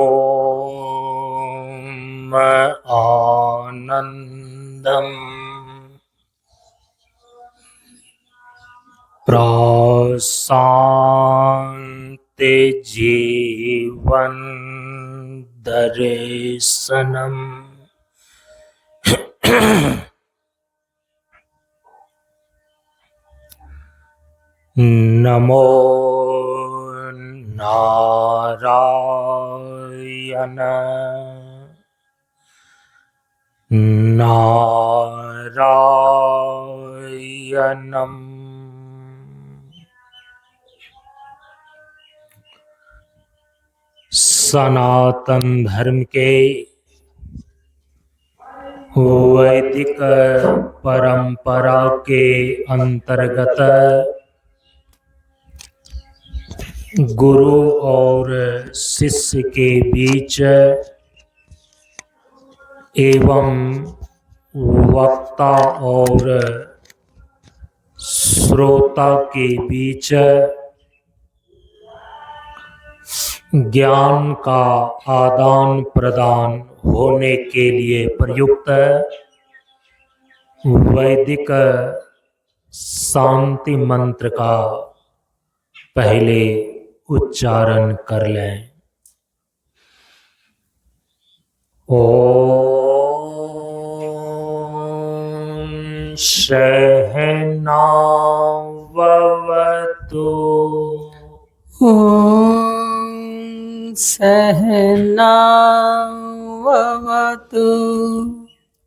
ॐ आनन्दम् प्रशान्ति जीवन दर्शनम् नमो नारायण नारायणम्। सनातन धर्म के वैदिक परंपरा के अंतर्गत गुरु और शिष्य के बीच एवं वक्ता और श्रोता के बीच ज्ञान का आदान प्रदान होने के लिए प्रयुक्त वैदिक शांति मंत्र का पहले उच्चारण कर लें। ओम सहनाववतु ओम सहनाववतु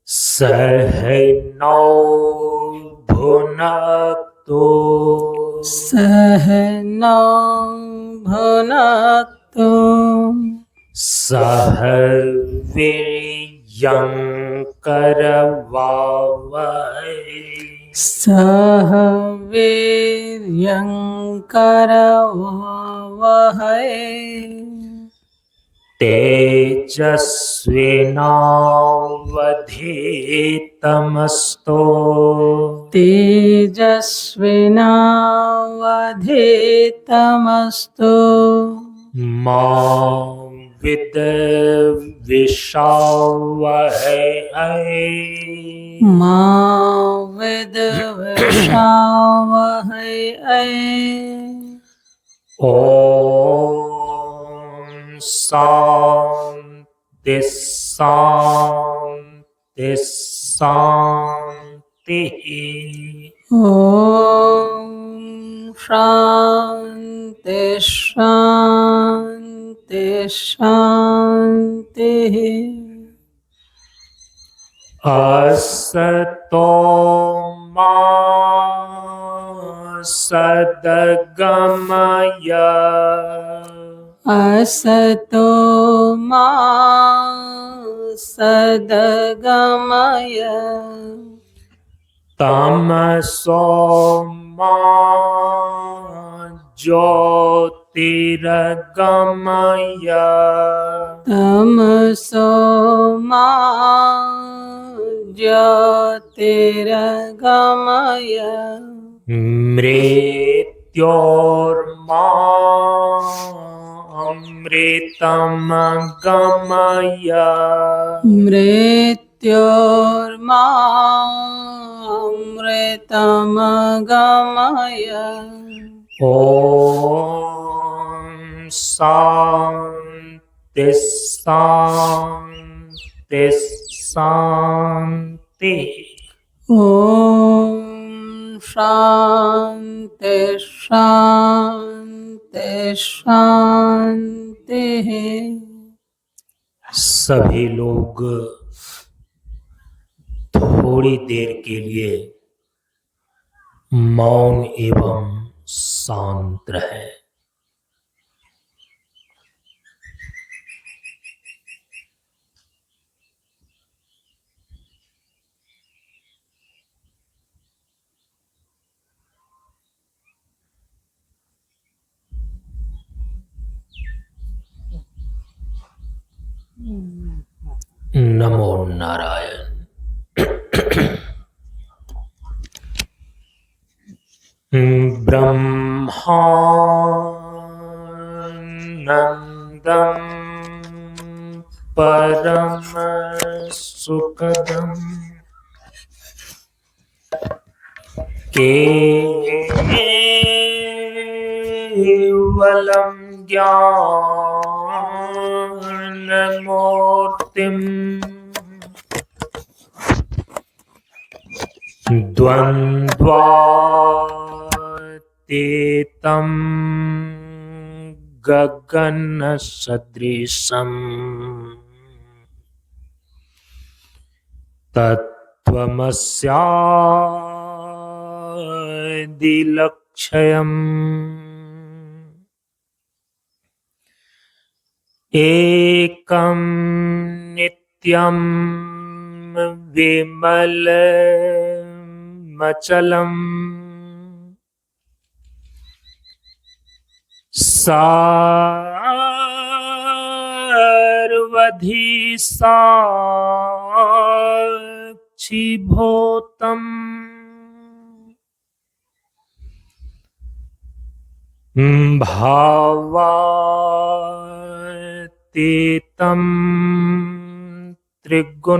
सहनौ भुनक्तु सहनौ भुनक्तु सह वीर्यं करवावहै सह वीर्यं करवावहै तेजस्विनावधीतमस्तु तेजस्विनावधीतमस्तु मा विद्विषावहै मा विद्विषावहै ओम शांति शांति शांति। ओम शांति शांति शांति। असतो मा सद्गमय असतो मा सद्गमय तमसो मा ज्योतिर्गमय तमसो मा ज्योतिर्गमय मृत्योर्मा अमृतं गमय मृत्योर्मा अमृतं गमय। ओम शांति शांति शांति। ओम शांति शांति शांति। सभी लोग थोड़ी देर के लिए मौन एवं शांत रहे। नमो नारायण। ब्रह्मानंदं परम सुखदम केवलम ज्ञानमूर्तिम् द्वन्द्वातीतं गगनसदृशम् तत्त्वमस्यादिलक्ष्यम् एकं नित्यं विमलमचलम् सर्वधि साक्षिभूतम् भावातीतं त्रिगुणरहितम्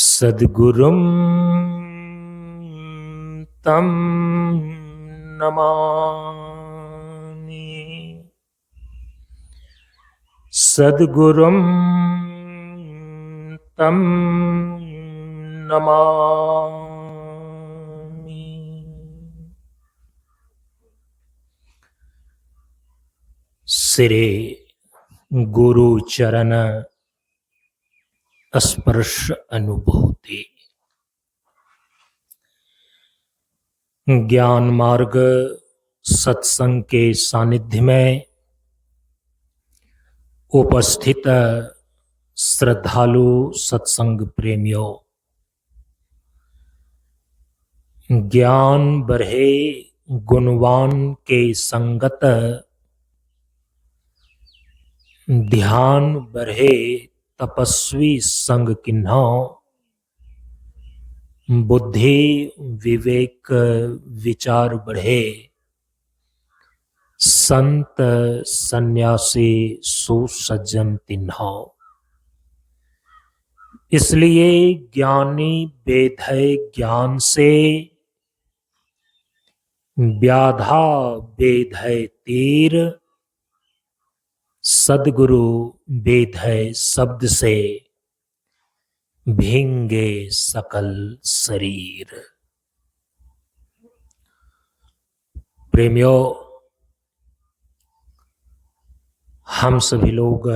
सद्गुरुं तं नमामि। सद्गुरुं तं नमामि। श्री गुरु चरण स्पर्श अनुभूति। ज्ञान मार्ग सत्संग के सानिध्य में उपस्थित श्रद्धालु सत्संग प्रेमियों, ज्ञान बढ़े गुणवान के संगत, ध्यान बढ़े तपस्वी संग किन्हो, बुद्धि विवेक विचार बढ़े संत सन्यासी सुसज्जन तिन्हो। इसलिए ज्ञानी बेधय ज्ञान से, व्याधा बेधय तीर, सद्गुरु बेधय शब्द से, भींगे सकल शरीर। प्रेमियों, हम सभी लोग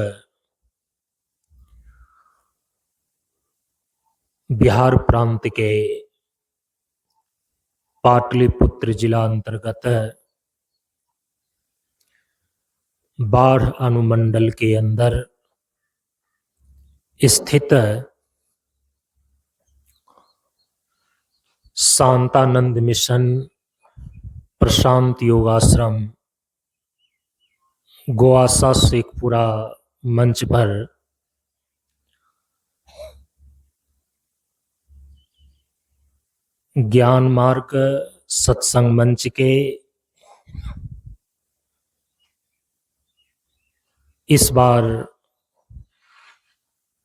बिहार प्रांत के पाटलिपुत्र जिला अंतर्गत बाढ़ अनुमंडल के अंदर स्थित शांतानंद मिशन प्रशांत योगाश्रम गोआसा शेखपुरा मंच पर ज्ञान मार्ग सत्संग मंच के इस बार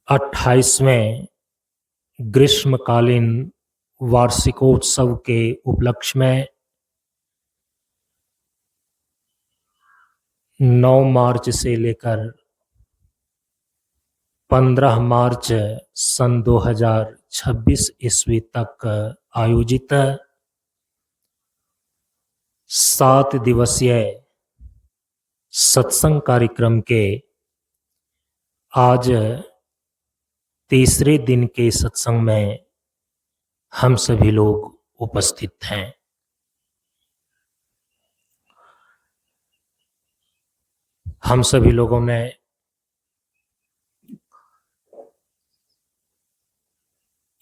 28वें ग्रीष्मकालीन वार्षिकोत्सव के उपलक्ष्य में 9 मार्च से लेकर 15 मार्च सन 2026 ईस्वी तक आयोजित 7 दिवसीय सत्संग कार्यक्रम के आज तीसरे दिन के सत्संग में हम सभी लोग उपस्थित हैं। हम सभी लोगों ने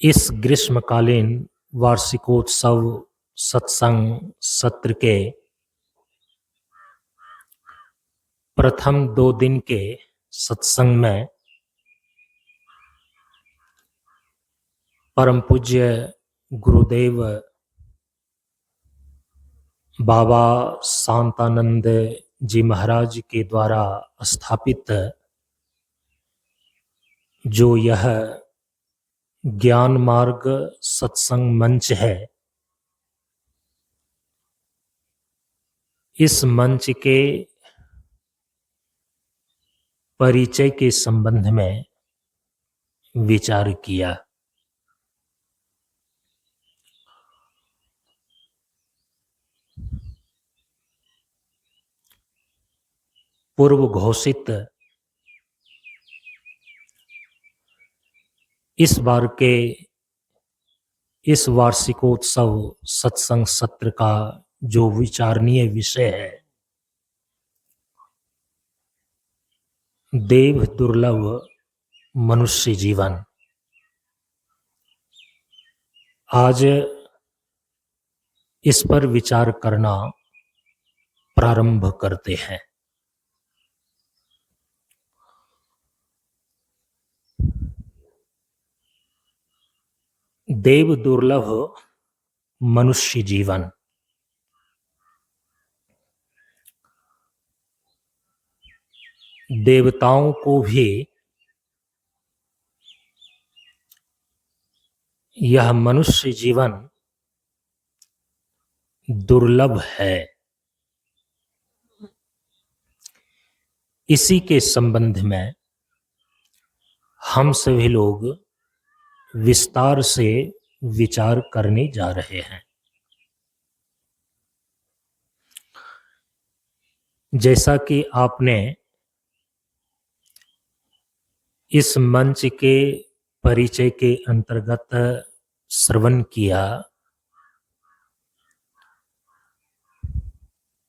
इस ग्रीष्मकालीन वार्षिकोत्सव सत्संग सत्र के प्रथम 2 दिन के सत्संग में परम पूज्य गुरुदेव बाबा शांतानंद जी महाराज के द्वारा स्थापित जो यह ज्ञान मार्ग सत्संग मंच है, इस मंच के परिचय के संबंध में विचार किया। पूर्व घोषित इस बार के इस वार्षिकोत्सव सत्संग सत्र का जो विचारणीय विषय है, देव दुर्लभ मनुष्य जीवन। आज इस पर विचार करना प्रारंभ करते हैं। देव दुर्लभ मनुष्य जीवन। देवताओं को भी यह मनुष्य जीवन दुर्लभ है। इसी के संबंध में हम सभी लोग विस्तार से विचार करने जा रहे हैं। जैसा कि आपने इस मंच के परिचय के अंतर्गत श्रवण किया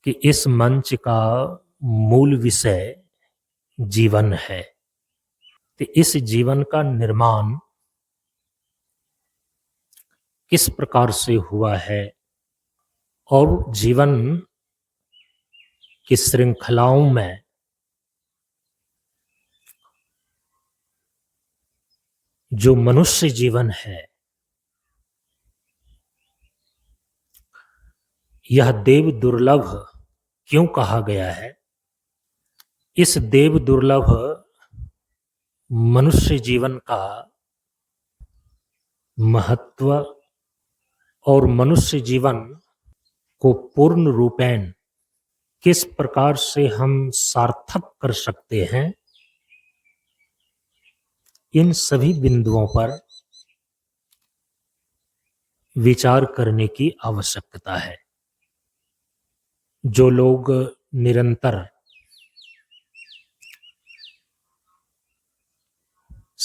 कि इस मंच का मूल विषय जीवन है। तो इस जीवन का निर्माण किस प्रकार से हुआ है और जीवन की श्रृंखलाओं में जो मनुष्य जीवन है, यह देव दुर्लभ क्यों कहा गया है। इस देव दुर्लभ मनुष्य जीवन का महत्व और मनुष्य जीवन को पूर्ण रूपेण किस प्रकार से हम सार्थक कर सकते हैं, इन सभी बिंदुओं पर विचार करने की आवश्यकता है। जो लोग निरंतर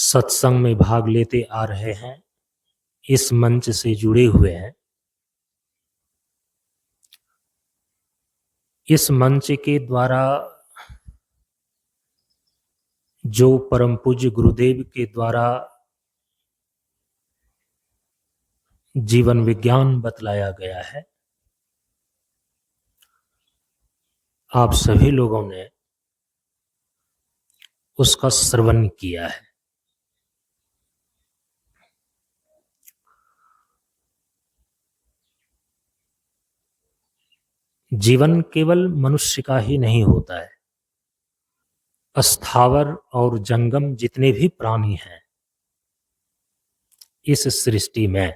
सत्संग में भाग लेते आ रहे हैं, इस मंच से जुड़े हुए हैं, इस मंच के द्वारा जो परम पूज्य गुरुदेव के द्वारा जीवन विज्ञान बतलाया गया है, आप सभी लोगों ने उसका श्रवण किया है। जीवन केवल मनुष्य का ही नहीं होता है। स्थावर और जंगम जितने भी प्राणी हैं इस सृष्टि में,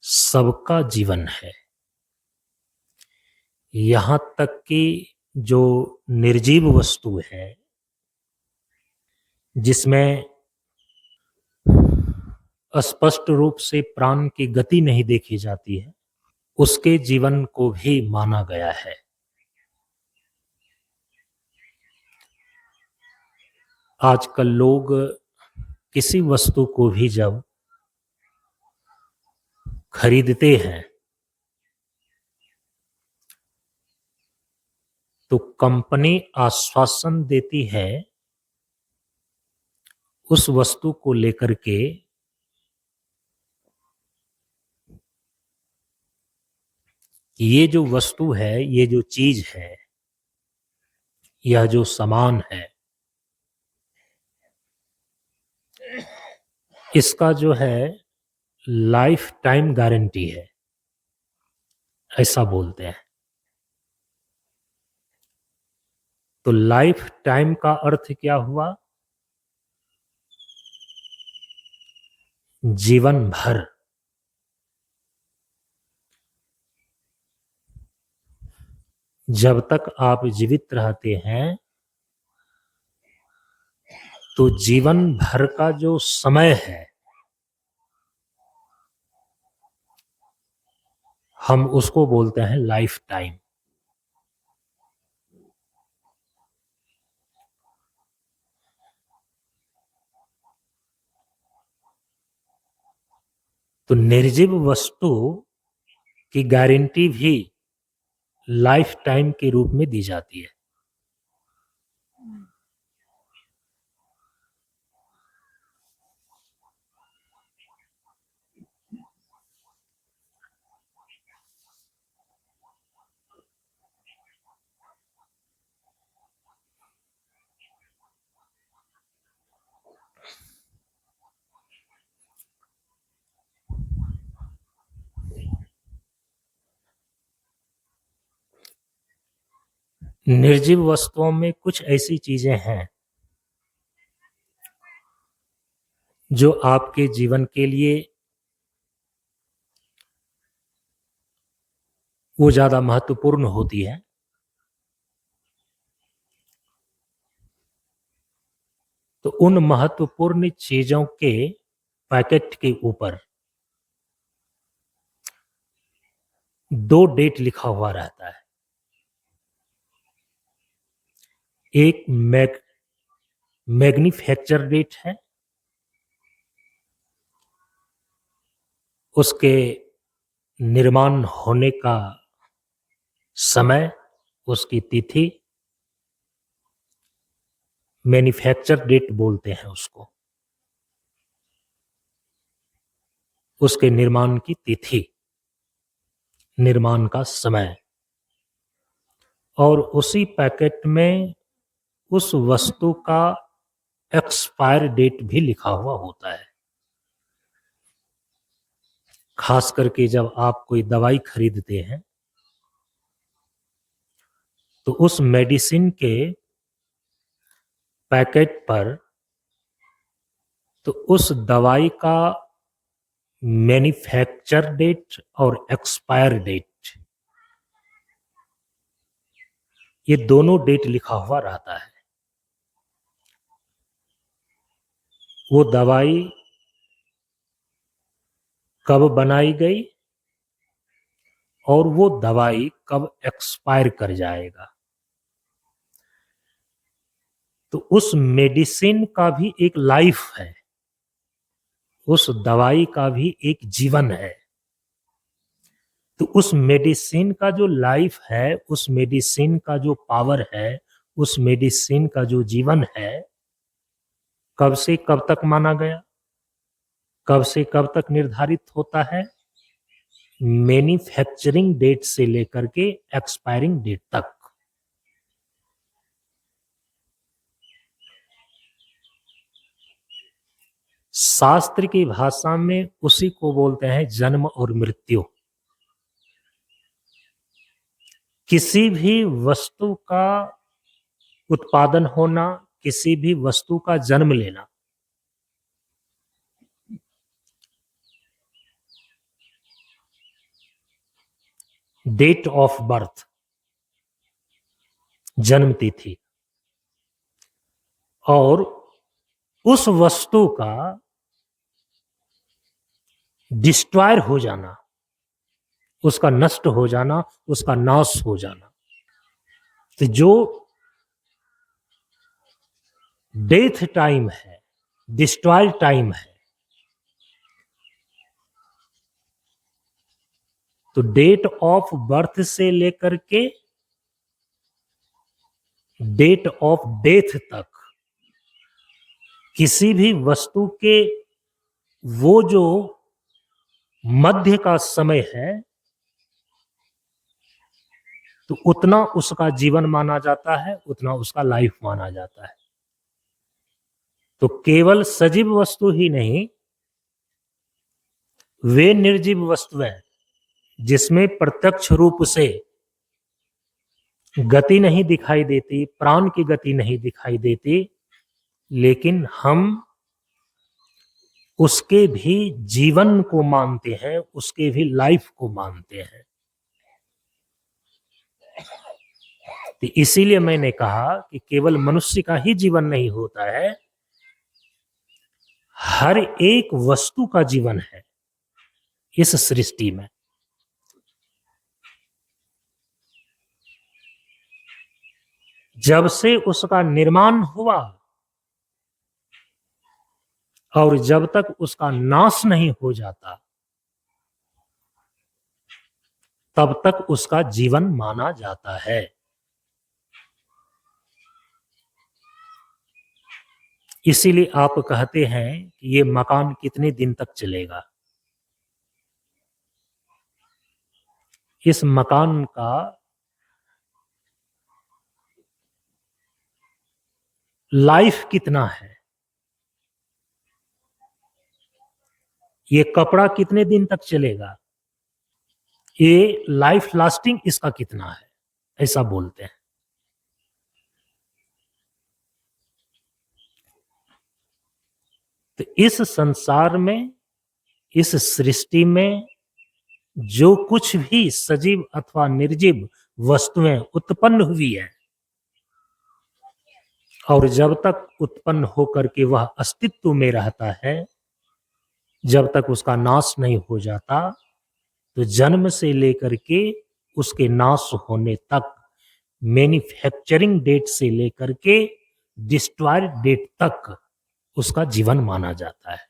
सबका जीवन है। यहाँ तक कि जो निर्जीव वस्तु है, जिसमें स्पष्ट रूप से प्राण की गति नहीं देखी जाती है, उसके जीवन को भी माना गया है। आजकल लोग किसी वस्तु को भी जब खरीदते हैं तो कंपनी आश्वासन देती है उस वस्तु को लेकर के ये जो वस्तु है, ये जो चीज है, यह जो सामान है, इसका जो है लाइफ टाइम गारंटी है, ऐसा बोलते हैं। तो लाइफ टाइम का अर्थ क्या हुआ? जीवन भर। जब तक आप जीवित रहते हैं तो जीवन भर का जो समय है हम उसको बोलते हैं लाइफ टाइम। तो निर्जीव वस्तु की गारंटी भी लाइफ टाइम के रूप में दी जाती है। निर्जीव वस्तुओं में कुछ ऐसी चीजें हैं जो आपके जीवन के लिए वो ज्यादा महत्वपूर्ण होती है। तो उन महत्वपूर्ण चीजों के पैकेट के ऊपर 2 डेट लिखा हुआ रहता है। एक मैन्युफैक्चर डेट है, उसके निर्माण होने का समय, उसकी तिथि, मैन्युफैक्चर डेट बोलते हैं उसको, उसके निर्माण की तिथि, निर्माण का समय, और उसी पैकेट में उस वस्तु का एक्सपायर डेट भी लिखा हुआ होता है। खास करके जब आप कोई दवाई खरीदते हैं तो उस मेडिसिन के पैकेट पर तो उस दवाई का मैन्युफैक्चर डेट और एक्सपायर डेट, ये दोनों डेट लिखा हुआ रहता है। वो दवाई कब बनाई गई और वो दवाई कब एक्सपायर कर जाएगा। तो उस मेडिसिन का भी एक लाइफ है, उस दवाई का भी एक जीवन है। तो उस मेडिसिन का जो लाइफ है, उस मेडिसिन का जो पावर है, उस मेडिसिन का जो जीवन है, कब से कब तक माना गया, कब से कब तक निर्धारित होता है? मैन्युफैक्चरिंग डेट से लेकर के एक्सपायरिंग डेट तक। शास्त्र की भाषा में उसी को बोलते हैं जन्म और मृत्यु। किसी भी वस्तु का उत्पादन होना, किसी भी वस्तु का जन्म लेना, डेट ऑफ बर्थ, जन्म तिथि, और उस वस्तु का डिस्ट्रॉय हो जाना, उसका नष्ट हो जाना, उसका नाश हो जाना। तो जो डेथ टाइम है, डिस्ट्रॉय टाइम है, तो डेट ऑफ बर्थ से लेकर के डेट ऑफ डेथ तक किसी भी वस्तु के वो जो मध्य का समय है, तो उतना उसका जीवन माना जाता है, उतना उसका लाइफ माना जाता है। तो केवल सजीव वस्तु ही नहीं, वे निर्जीव वस्तुएं जिसमें प्रत्यक्ष रूप से गति नहीं दिखाई देती, प्राण की गति नहीं दिखाई देती, लेकिन हम उसके भी जीवन को मानते हैं, उसके भी लाइफ को मानते हैं। तो इसीलिए मैंने कहा कि केवल मनुष्य का ही जीवन नहीं होता है, हर एक वस्तु का जीवन है इस सृष्टि में। जब से उसका निर्माण हुआ और जब तक उसका नाश नहीं हो जाता, तब तक उसका जीवन माना जाता है। इसीलिए आप कहते हैं कि ये मकान कितने दिन तक चलेगा। इस मकान का लाइफ कितना है, ये कपड़ा कितने दिन तक चलेगा, ये लाइफ लास्टिंग इसका कितना है, ऐसा बोलते हैं। तो इस संसार में, इस सृष्टि में जो कुछ भी सजीव अथवा निर्जीव वस्तुएं उत्पन्न हुई है, और जब तक उत्पन्न होकर के वह अस्तित्व में रहता है, जब तक उसका नाश नहीं हो जाता, तो जन्म से लेकर के उसके नाश होने तक, मैन्युफैक्चरिंग डेट से लेकर के डिस्ट्रॉय डेट तक उसका जीवन माना जाता है।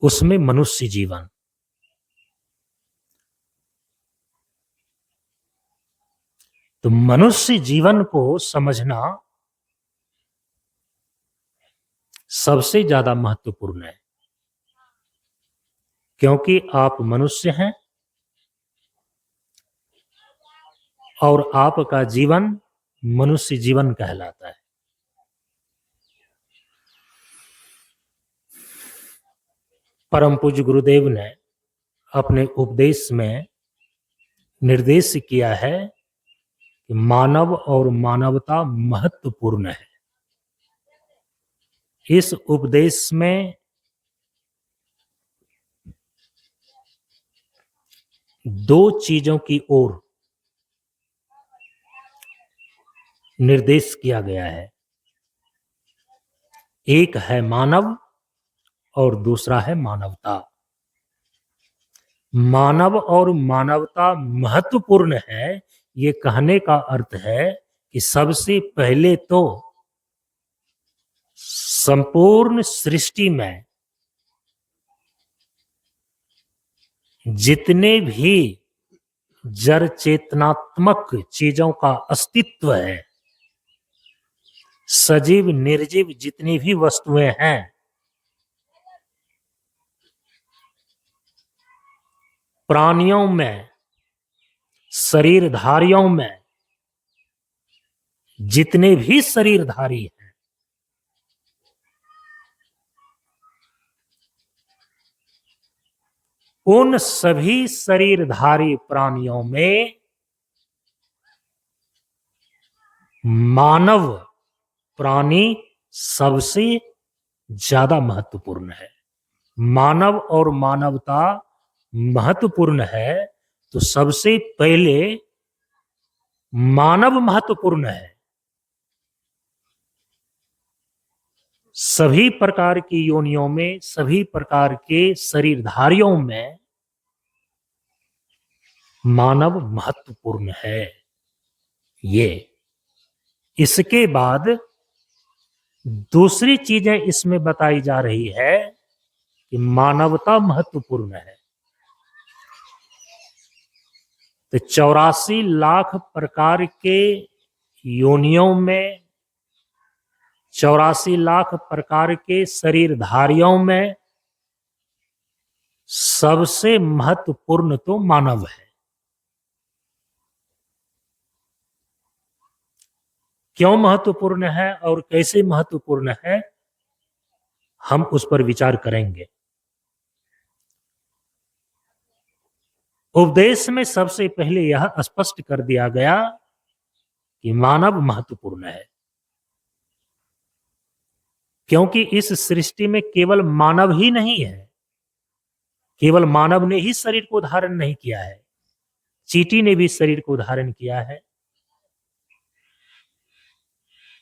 उसमें मनुष्य जीवन, तो मनुष्य जीवन को समझना सबसे ज्यादा महत्वपूर्ण है, क्योंकि आप मनुष्य हैं और आपका जीवन मनुष्य जीवन कहलाता है। परम पूज्य गुरुदेव ने अपने उपदेश में निर्देश किया है कि मानव और मानवता महत्वपूर्ण है। इस उपदेश में दो चीजों की ओर निर्देश किया गया है, एक है मानव और दूसरा है मानवता। मानव और मानवता महत्वपूर्ण है, ये कहने का अर्थ है कि सबसे पहले तो संपूर्ण सृष्टि में जितने भी जड़ चेतनात्मक चीजों का अस्तित्व है, सजीव निर्जीव जितनी भी वस्तुएं हैं, प्राणियों में, शरीरधारियों में जितने भी शरीरधारी हैं, उन सभी शरीरधारी प्राणियों में मानव प्राणी सबसे ज्यादा महत्वपूर्ण है। मानव और मानवता महत्वपूर्ण है, तो सबसे पहले मानव महत्वपूर्ण है। सभी प्रकार की योनियों में, सभी प्रकार के शरीरधारियों में मानव महत्वपूर्ण है। ये इसके बाद दूसरी चीजें इसमें बताई जा रही है कि मानवता महत्वपूर्ण है। तो 84 लाख प्रकार के योनियों में, 84 लाख प्रकार के शरीरधारियों में सबसे महत्वपूर्ण तो मानव है। क्यों महत्वपूर्ण है और कैसे महत्वपूर्ण है, हम उस पर विचार करेंगे। उपदेश में सबसे पहले यह स्पष्ट कर दिया गया कि मानव महत्वपूर्ण है, क्योंकि इस सृष्टि में केवल मानव ही नहीं है। केवल मानव ने ही शरीर को धारण नहीं किया है, चींटी ने भी शरीर को धारण किया है,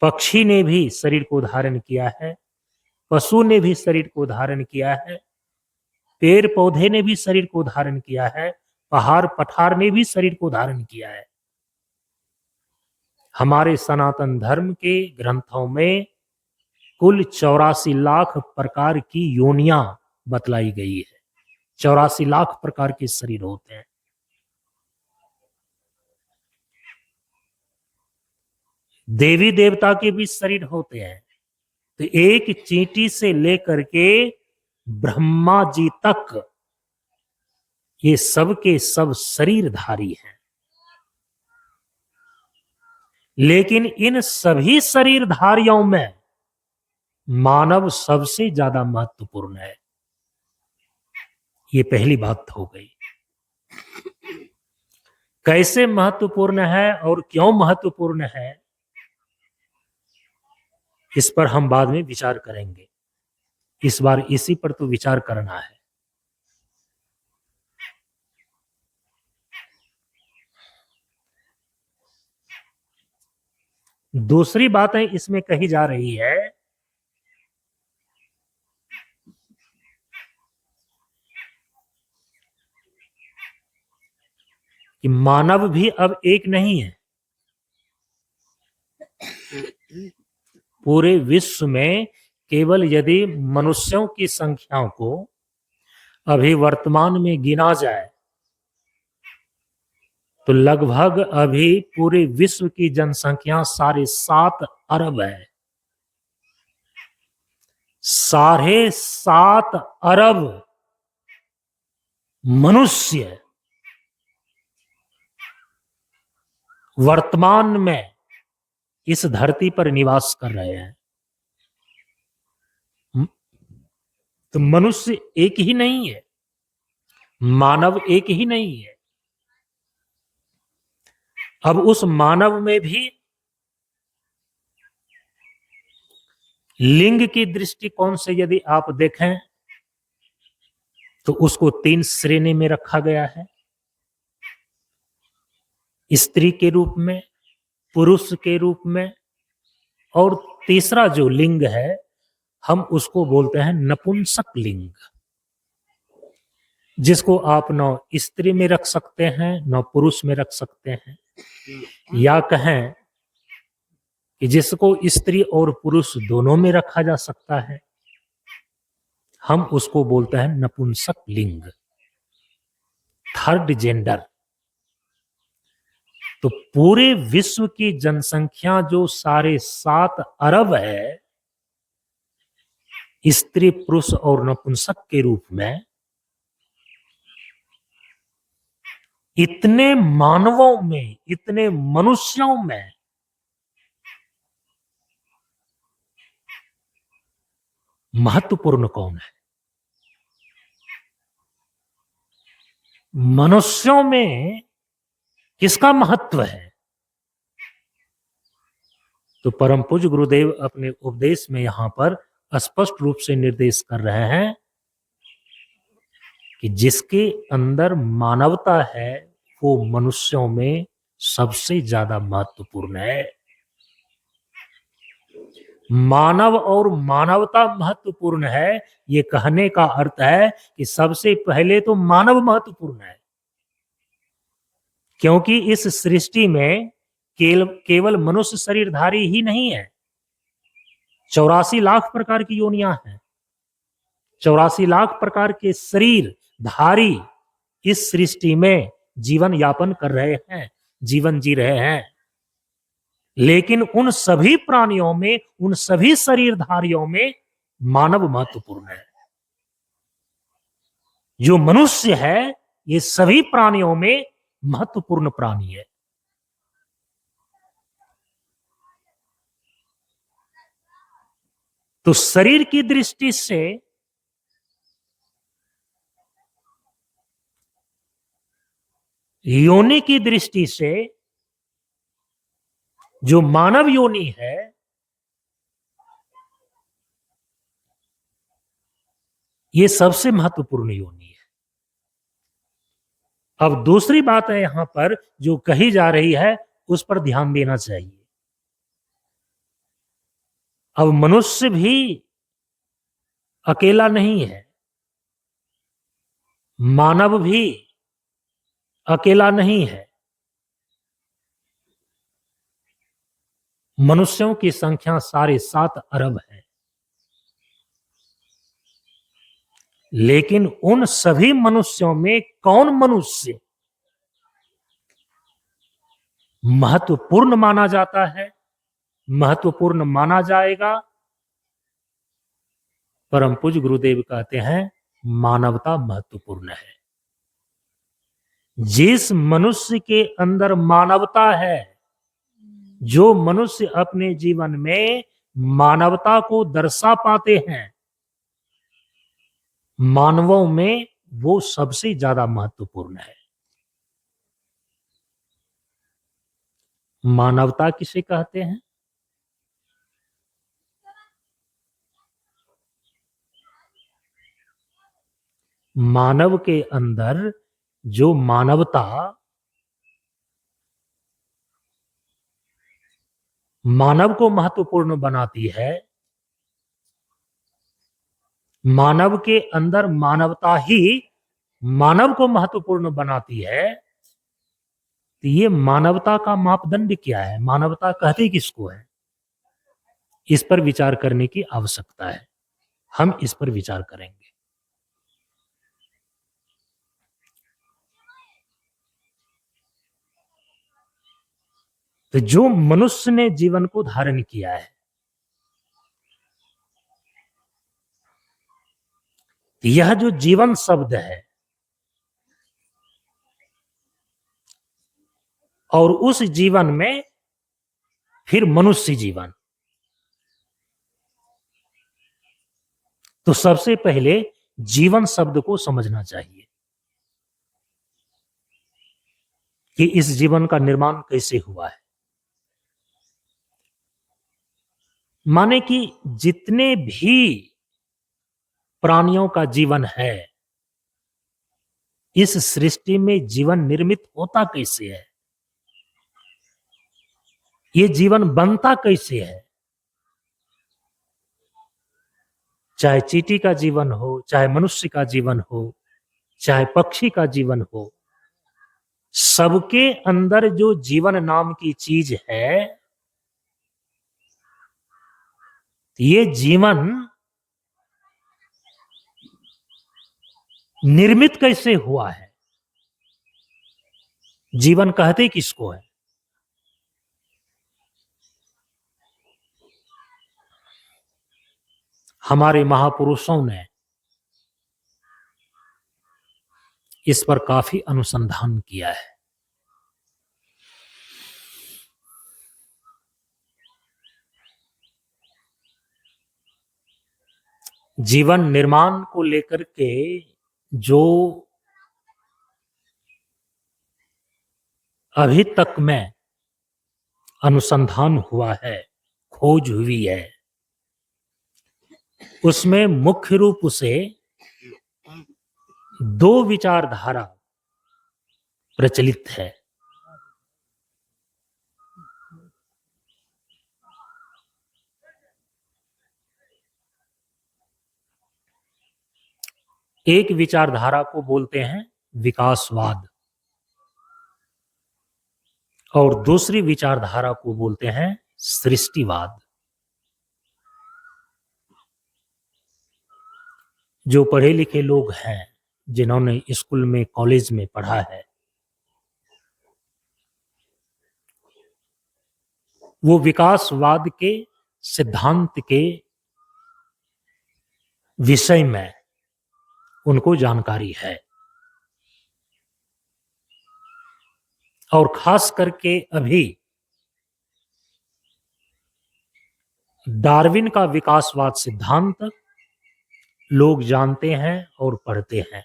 पक्षी ने भी शरीर को धारण किया है, पशु ने भी शरीर को धारण किया है, पेड़ पौधे ने भी शरीर को धारण किया है, पहाड़ पठार ने भी शरीर को धारण किया है। हमारे सनातन धर्म के ग्रंथों में कुल 84 लाख प्रकार की योनियां बतलाई गई है। 84 लाख प्रकार के शरीर होते हैं। देवी देवता के भी शरीर होते हैं। तो एक चींटी से लेकर के ब्रह्मा जी तक ये सब के सब शरीरधारी हैं। लेकिन इन सभी शरीरधारियों में मानव सबसे ज्यादा महत्वपूर्ण है। ये पहली बात हो गई। कैसे महत्वपूर्ण है और क्यों महत्वपूर्ण है, इस पर हम बाद में विचार करेंगे। इस बार इसी पर तो विचार करना है। दूसरी बातें इसमें कही जा रही है कि मानव भी अब एक नहीं है। पूरे विश्व में केवल यदि मनुष्यों की संख्याओं को अभी वर्तमान में गिना जाए तो लगभग अभी पूरे विश्व की जनसंख्या 7.5 अरब है। 7.5 अरब मनुष्य वर्तमान में इस धरती पर निवास कर रहे हैं। तो मनुष्य एक ही नहीं है, मानव एक ही नहीं है। अब उस मानव में भी लिंग की दृष्टिकोण से यदि आप देखें तो उसको 3 श्रेणी में रखा गया है। स्त्री के रूप में, पुरुष के रूप में, और तीसरा जो लिंग है हम उसको बोलते हैं नपुंसक लिंग, जिसको आप न स्त्री में रख सकते हैं न पुरुष में रख सकते हैं, या कहें कि जिसको स्त्री और पुरुष दोनों में रखा जा सकता है, हम उसको बोलते हैं नपुंसक लिंग, थर्ड जेंडर। तो पूरे विश्व की जनसंख्या जो 7.5 अरब है, स्त्री पुरुष और नपुंसक के रूप में, इतने मानवों में, इतने मनुष्यों में महत्वपूर्ण कौन है? मनुष्यों में किसका महत्व है? तो परम पूज्य गुरुदेव अपने उपदेश में यहां पर स्पष्ट रूप से निर्देश कर रहे हैं कि जिसके अंदर मानवता है वो मनुष्यों में सबसे ज्यादा महत्वपूर्ण है। मानव और मानवता महत्वपूर्ण है, ये कहने का अर्थ है कि सबसे पहले तो मानव महत्वपूर्ण है, क्योंकि इस सृष्टि में केवल मनुष्य शरीरधारी ही नहीं है। 84 लाख प्रकार की योनियां हैं, 84 लाख प्रकार के शरीर धारी इस सृष्टि में जीवन यापन कर रहे हैं, जीवन जी रहे हैं। लेकिन उन सभी प्राणियों में, उन सभी शरीरधारियों में मानव महत्वपूर्ण है। जो मनुष्य है ये सभी प्राणियों में महत्वपूर्ण प्राणी है। तो शरीर की दृष्टि से योनि की दृष्टि से जो मानव योनि है ये सबसे महत्वपूर्ण योनि है। अब दूसरी बात है यहां पर जो कही जा रही है उस पर ध्यान देना चाहिए। अब मनुष्य भी अकेला नहीं है, मानव भी अकेला नहीं है। मनुष्यों की संख्या 7.5 अरब है, लेकिन उन सभी मनुष्यों में कौन मनुष्य महत्वपूर्ण माना जाता है, महत्वपूर्ण माना जाएगा? परम पूज्य गुरुदेव कहते हैं मानवता महत्वपूर्ण है। जिस मनुष्य के अंदर मानवता है, जो मनुष्य अपने जीवन में मानवता को दर्शा पाते हैं, मानवों में वो सबसे ज्यादा महत्वपूर्ण है। मानवता किसे कहते हैं? मानव के अंदर जो मानवता मानव को महत्वपूर्ण बनाती है, मानव के अंदर मानवता ही मानव को महत्वपूर्ण बनाती है, तो ये मानवता का मापदंड क्या है? मानवता कहते किसको है? इस पर विचार करने की आवश्यकता है। हम इस पर विचार करेंगे। तो जो मनुष्य ने जीवन को धारण किया है, यह जो जीवन शब्द है और उस जीवन में फिर मनुष्य जीवन, तो सबसे पहले जीवन शब्द को समझना चाहिए कि इस जीवन का निर्माण कैसे हुआ है। माने कि जितने भी प्राणियों का जीवन है, इस सृष्टि में जीवन निर्मित होता कैसे है, ये जीवन बनता कैसे है। चाहे चींटी का जीवन हो, चाहे मनुष्य का जीवन हो, चाहे पक्षी का जीवन हो, सबके अंदर जो जीवन नाम की चीज है, ये जीवन निर्मित कैसे हुआ है? जीवन कहते किसको है? हमारे महापुरुषों ने इस पर काफी अनुसंधान किया है। जीवन निर्माण को लेकर के जो अभी तक में अनुसंधान हुआ है, खोज हुई है, उसमें मुख्य रूप से 2 विचारधारा प्रचलित है। एक विचारधारा को बोलते हैं विकासवाद और दूसरी विचारधारा को बोलते हैं सृष्टिवाद। जो पढ़े लिखे लोग हैं, जिन्होंने स्कूल में कॉलेज में पढ़ा है, वो विकासवाद के सिद्धांत के विषय में उनको जानकारी है। और खास करके अभी डार्विन का विकासवाद सिद्धांत लोग जानते हैं और पढ़ते हैं,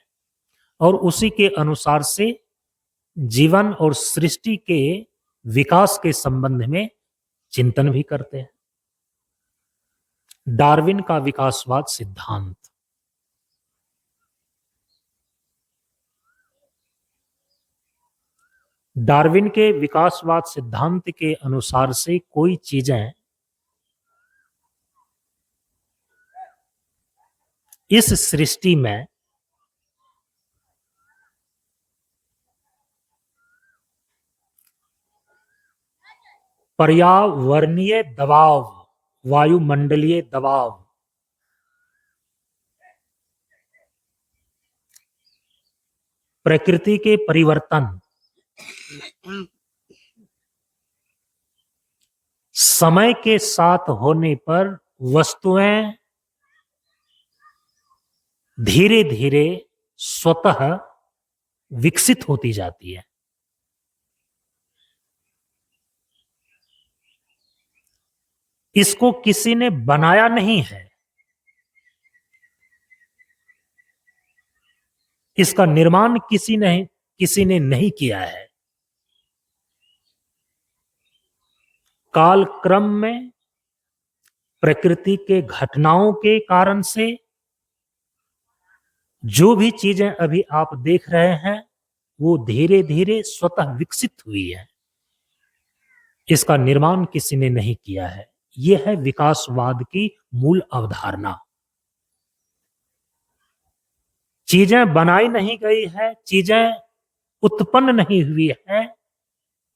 और उसी के अनुसार से जीवन और सृष्टि के विकास के संबंध में चिंतन भी करते हैं। डार्विन का विकासवाद सिद्धांत। डार्विन के विकासवाद सिद्धांत के अनुसार से कोई चीजें इस सृष्टि में पर्यावरणीय दबाव, वायुमंडलीय दबाव, प्रकृति के परिवर्तन, समय के साथ होने पर वस्तुएं धीरे धीरे स्वतः विकसित होती जाती है। इसको किसी ने बनाया नहीं है, इसका निर्माण किसी ने नहीं किया है। कालक्रम में प्रकृति के घटनाओं के कारण से जो भी चीजें अभी आप देख रहे हैं वो धीरे धीरे स्वतः विकसित हुई है। इसका निर्माण किसी ने नहीं किया है। यह है विकासवाद की मूल अवधारणा। चीजें बनाई नहीं गई है, चीजें उत्पन्न नहीं हुई है,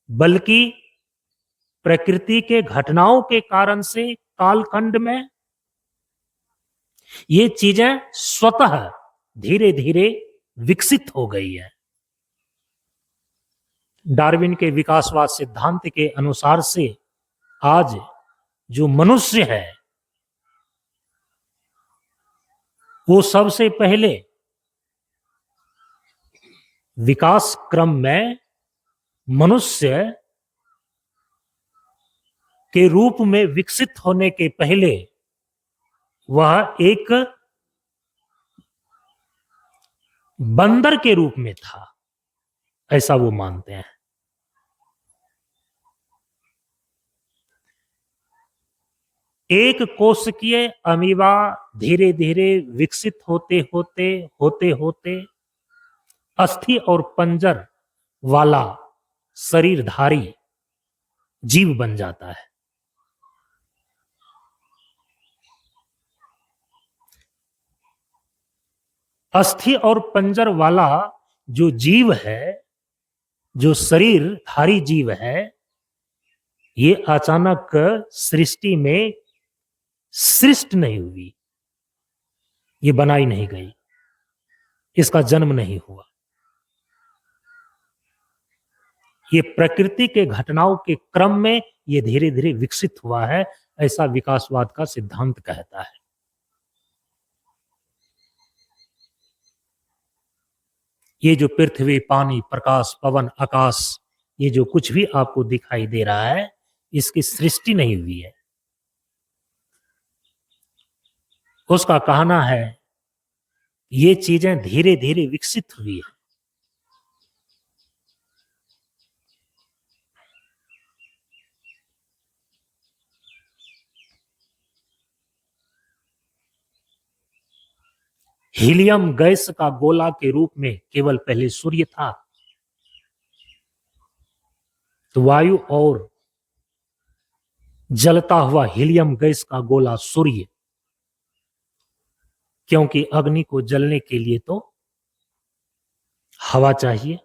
बल्कि प्रकृति के घटनाओं के कारण से कालखंड में ये चीजें स्वतः धीरे धीरे विकसित हो गई है। डार्विन के विकासवाद सिद्धांत के अनुसार से आज जो मनुष्य है वो सबसे पहले विकास क्रम में मनुष्य के रूप में विकसित होने के पहले वह एक बंदर के रूप में था, ऐसा वो मानते हैं। एक कोशिकीय अमीबा धीरे धीरे विकसित होते होते अस्थि और पंजर वाला शरीरधारी जीव बन जाता है। अस्थि और पंजर वाला जो जीव है, जो शरीरधारी जीव है, ये अचानक सृष्टि में सृष्ट नहीं हुई, ये बनाई नहीं गई, इसका जन्म नहीं हुआ। ये प्रकृति के घटनाओं के क्रम में ये धीरे धीरे विकसित हुआ है, ऐसा विकासवाद का सिद्धांत कहता है। ये जो पृथ्वी, पानी, प्रकाश, पवन, आकाश, ये जो कुछ भी आपको दिखाई दे रहा है, इसकी सृष्टि नहीं हुई है। उसका कहना है ये चीजें धीरे धीरे विकसित हुई है। हीलियम गैस का गोला के रूप में केवल पहले सूर्य था, तो वायु और जलता हुआ हीलियम गैस का गोला सूर्य, क्योंकि अग्नि को जलने के लिए तो हवा चाहिए।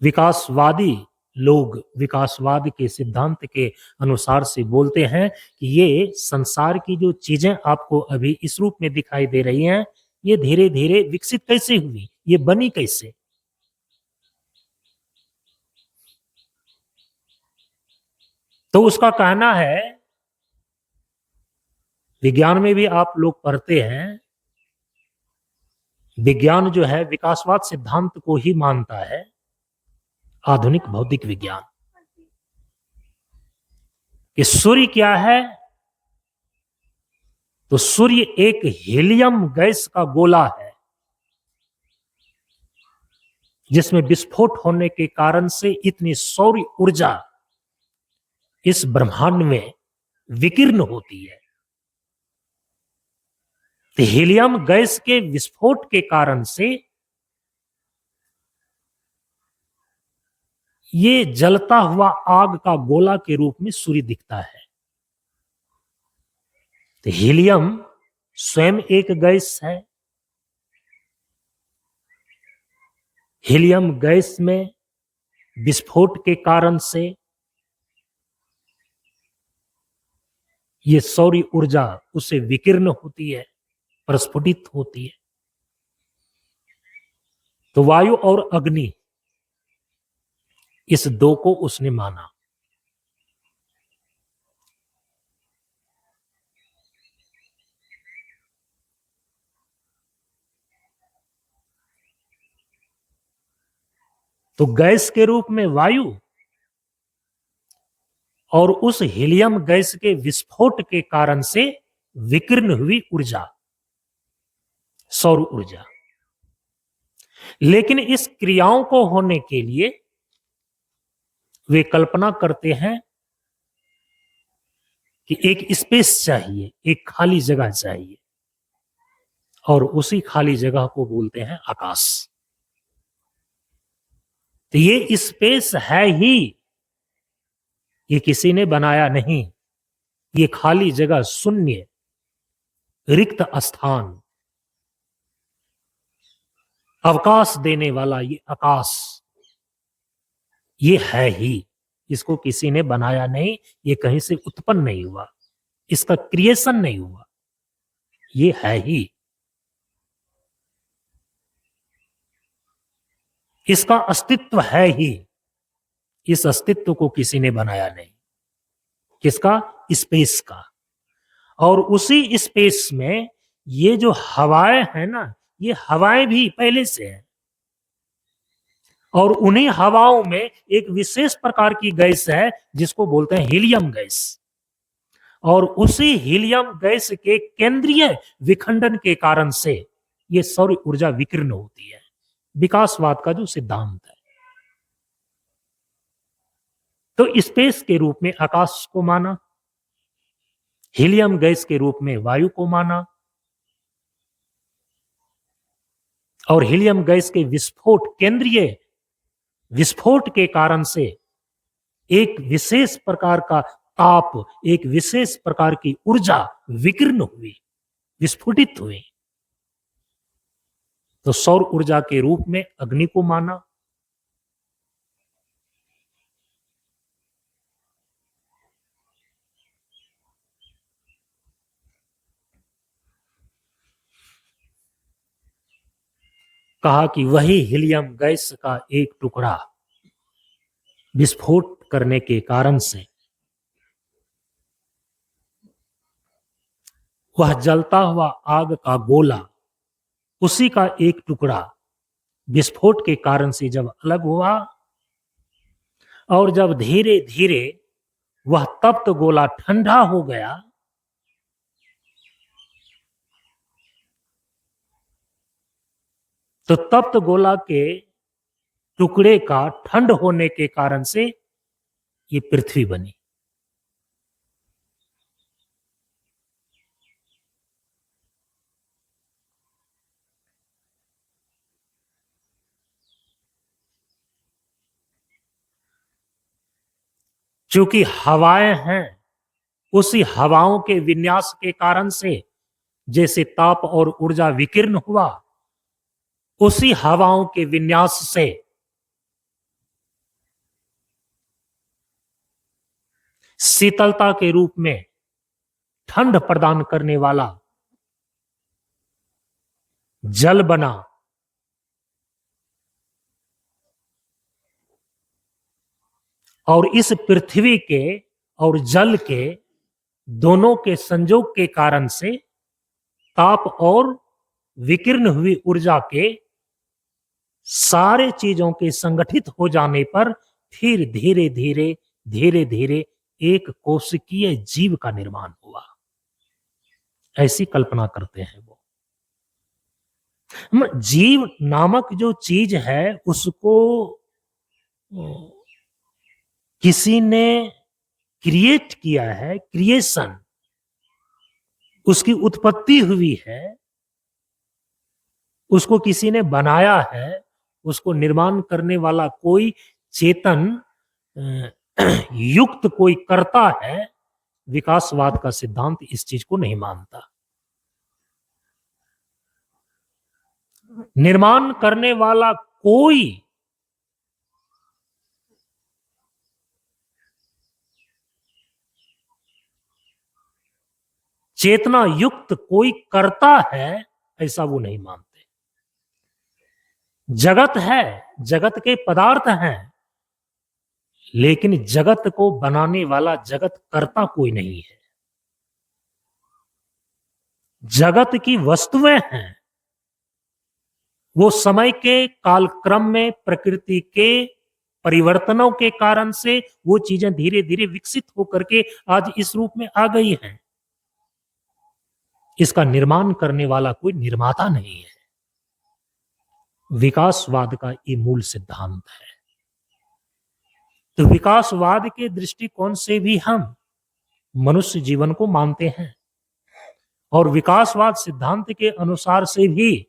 विकासवादी लोग विकासवाद के सिद्धांत के अनुसार से बोलते हैं कि ये संसार की जो चीजें आपको अभी इस रूप में दिखाई दे रही हैं, ये धीरे धीरे विकसित कैसे हुई, ये बनी कैसे। तो उसका कहना है, विज्ञान में भी आप लोग पढ़ते हैं, विज्ञान जो है विकासवाद सिद्धांत को ही मानता है, आधुनिक भौतिक विज्ञान, कि सूर्य क्या है, तो सूर्य एक हीलियम गैस का गोला है जिसमें विस्फोट होने के कारण से इतनी सौर ऊर्जा इस ब्रह्मांड में विकीर्ण होती है। तो हीलियम गैस के विस्फोट के कारण से ये जलता हुआ आग का गोला के रूप में सूर्य दिखता है। तो हीलियम स्वयं एक गैस है। हीलियम गैस में विस्फोट के कारण से ये सौर ऊर्जा उसे विकीर्ण होती है, प्रस्फुटित होती है। तो वायु और अग्नि, इस दो को उसने माना। तो गैस के रूप में वायु और उस हीलियम गैस के विस्फोट के कारण से विकीर्ण हुई ऊर्जा, सौर ऊर्जा। लेकिन इस क्रियाओं को होने के लिए वे कल्पना करते हैं कि एक स्पेस चाहिए, एक खाली जगह चाहिए, और उसी खाली जगह को बोलते हैं आकाश। तो ये स्पेस है ही, ये किसी ने बनाया नहीं। ये खाली जगह, शून्य रिक्त स्थान, अवकाश देने वाला ये आकाश, ये है ही। इसको किसी ने बनाया नहीं, ये कहीं से उत्पन्न नहीं हुआ, इसका क्रिएशन नहीं हुआ, ये है ही। इसका अस्तित्व है ही। इस अस्तित्व को किसी ने बनाया नहीं। किसका? स्पेस का। और उसी स्पेस में ये जो हवाएं हैं ना, ये हवाएं भी पहले से है। और उन्हीं हवाओं में एक विशेष प्रकार की गैस है जिसको बोलते हैं हीलियम गैस। और उसी हीलियम गैस के केंद्रीय विखंडन के कारण से ये सौर ऊर्जा विकीर्ण होती है। विकासवाद का जो सिद्धांत है। तो स्पेस के रूप में आकाश को माना, हीलियम गैस के रूप में वायु को माना, और हीलियम गैस के विस्फोट, केंद्रीय विस्फोट के कारण से एक विशेष प्रकार का ताप, एक विशेष प्रकार की ऊर्जा विकीर्ण हुई, विस्फोटित हुई। तो सौर ऊर्जा के रूप में अग्नि को माना, कहा कि वही हीलियम गैस का एक टुकड़ा विस्फोट करने के कारण से वह जलता हुआ आग का गोला, उसी का एक टुकड़ा विस्फोट के कारण से जब अलग हुआ, और जब धीरे धीरे वह तप्त गोला ठंडा हो गया, तो तप्त गोला के टुकड़े का ठंड होने के कारण से ये पृथ्वी बनी। क्योंकि हवाएं हैं, उसी हवाओं के विन्यास के कारण से जैसे ताप और ऊर्जा विकीर्ण हुआ, उसी हवाओं के विन्यास से शीतलता के रूप में ठंड प्रदान करने वाला जल बना। और इस पृथ्वी के और जल के दोनों के संयोग के कारण से ताप और विकीर्ण हुई ऊर्जा के सारे चीजों के संगठित हो जाने पर फिर धीरे धीरे धीरे धीरे एक कोशिकीय जीव का निर्माण हुआ। ऐसी कल्पना करते हैं वो। जीव नामक जो चीज है उसको किसी ने क्रिएट किया है, क्रिएशन, उसकी उत्पत्ति हुई है, उसको किसी ने बनाया है, उसको निर्माण करने वाला कोई चेतन युक्त कोई करता है। विकासवाद का सिद्धांत इस चीज को नहीं मानता। निर्माण करने वाला कोई चेतना युक्त कोई करता है, ऐसा वो नहीं मानते। जगत है, जगत के पदार्थ हैं, लेकिन जगत को बनाने वाला, जगत करता कोई नहीं है। जगत की वस्तुएं हैं, वो समय के कालक्रम में प्रकृति के परिवर्तनों के कारण से वो चीजें धीरे धीरे विकसित होकर के आज इस रूप में आ गई हैं। इसका निर्माण करने वाला कोई निर्माता नहीं है। विकासवाद का ये मूल सिद्धांत है। तो विकासवाद के दृष्टिकोण से भी हम मनुष्य जीवन को मानते हैं, और विकासवाद सिद्धांत के अनुसार से भी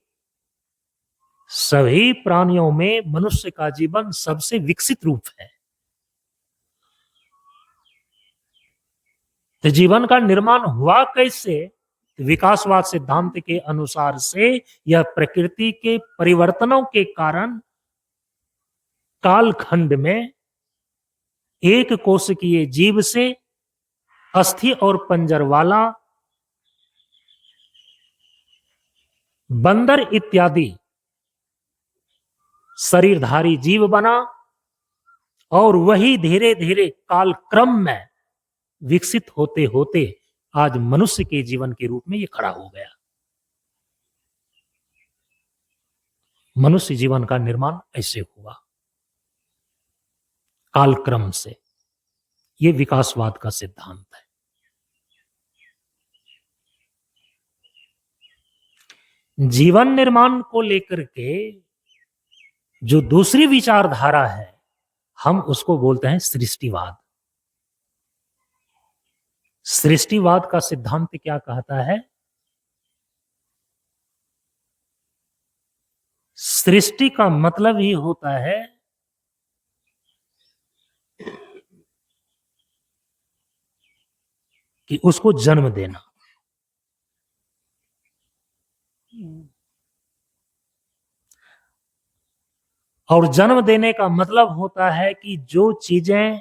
सभी प्राणियों में मनुष्य का जीवन सबसे विकसित रूप है। तो जीवन का निर्माण हुआ कैसे? विकासवाद सिद्धांत के अनुसार से यह प्रकृति के परिवर्तनों के कारण कालखंड में एक कोशिकीय जीव से अस्थि और पंजर वाला बंदर इत्यादि शरीरधारी जीव बना, और वही धीरे धीरे कालक्रम में विकसित होते होते आज मनुष्य के जीवन के रूप में ये खड़ा हो गया। मनुष्य जीवन का निर्माण ऐसे हुआ कालक्रम से। ये विकासवाद का सिद्धांत है। जीवन निर्माण को लेकर के जो दूसरी विचारधारा है, हम उसको बोलते हैं सृष्टिवाद। सृष्टिवाद का सिद्धांत क्या कहता है? सृष्टि का मतलब ही होता है कि उसको जन्म देना। और जन्म देने का मतलब होता है कि जो चीजें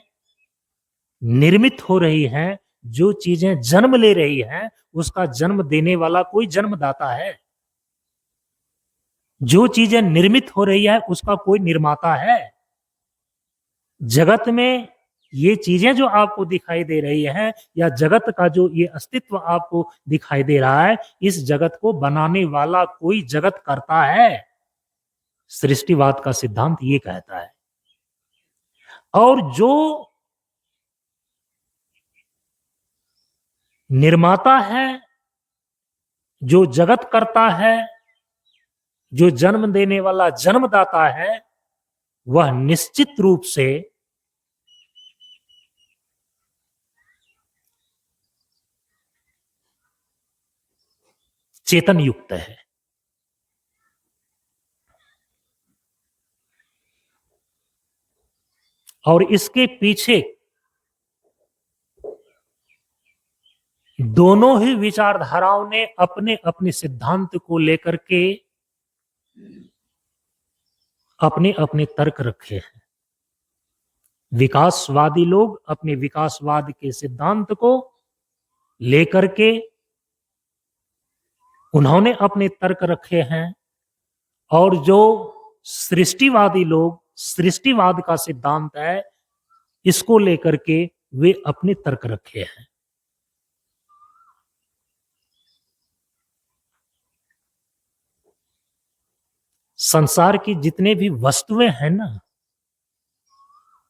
निर्मित हो रही हैं, जो चीजें जन्म ले रही हैं, उसका जन्म देने वाला कोई जन्मदाता है। जो चीजें निर्मित हो रही है उसका कोई निर्माता है। जगत में ये चीजें जो आपको दिखाई दे रही हैं, या जगत का जो ये अस्तित्व आपको दिखाई दे रहा है, इस जगत को बनाने वाला कोई जगत करता है। सृष्टिवाद का सिद्धांत ये कहता है। और जो निर्माता है, जो जगत करता है, जो जन्म देने वाला जन्मदाता है, वह निश्चित रूप से चेतन युक्त है। और इसके पीछे दोनों ही विचारधाराओं ने अपने अपने सिद्धांत को लेकर के अपने अपने तर्क रखे हैं। विकासवादी लोग अपने विकासवाद के सिद्धांत को लेकर के उन्होंने अपने तर्क रखे हैं, और जो सृष्टिवादी लोग, सृष्टिवाद का सिद्धांत है, इसको लेकर के वे अपने तर्क रखे हैं। संसार की जितने भी वस्तुएं हैं ना,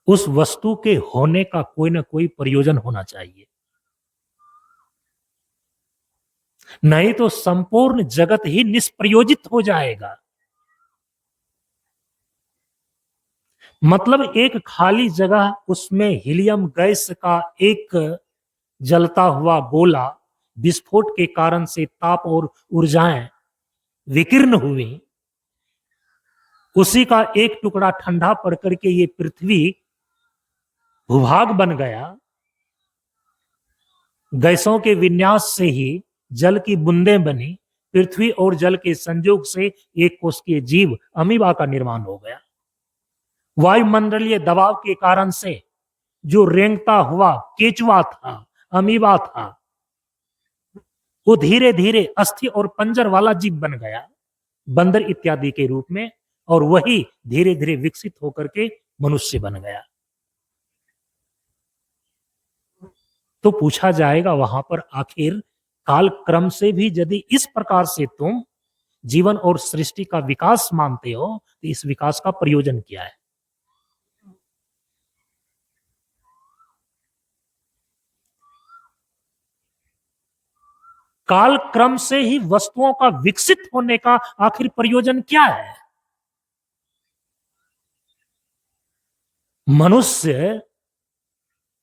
उस वस्तु के होने का कोई ना कोई प्रयोजन होना चाहिए। नहीं तो संपूर्ण जगत ही निष्प्रयोजित हो जाएगा। मतलब एक खाली जगह, उसमें हीलियम गैस का एक जलता हुआ गोला विस्फोट के कारण से ताप और ऊर्जाएं विकीर्ण हुई, उसी का एक टुकड़ा ठंडा पड़ करके ये पृथ्वी भूभाग बन गया। गैसों के विन्यास से ही जल की बूंदें बनी, पृथ्वी और जल के संयोग से एक कोशिकीय जीव अमीबा का निर्माण हो गया। वायुमंडलीय दबाव के कारण से जो रेंगता हुआ केचुआ था, अमीबा था, वो धीरे धीरे अस्थि और पंजर वाला जीव बन गया, बंदर इत्यादि के रूप में, और वही धीरे धीरे विकसित होकर के मनुष्य बन गया। तो पूछा जाएगा वहां पर, आखिर काल क्रम से भी यदि इस प्रकार से तुम जीवन और सृष्टि का विकास मानते हो, तो इस विकास का प्रयोजन क्या है? काल क्रम से ही वस्तुओं का विकसित होने का आखिर प्रयोजन क्या है? मनुष्य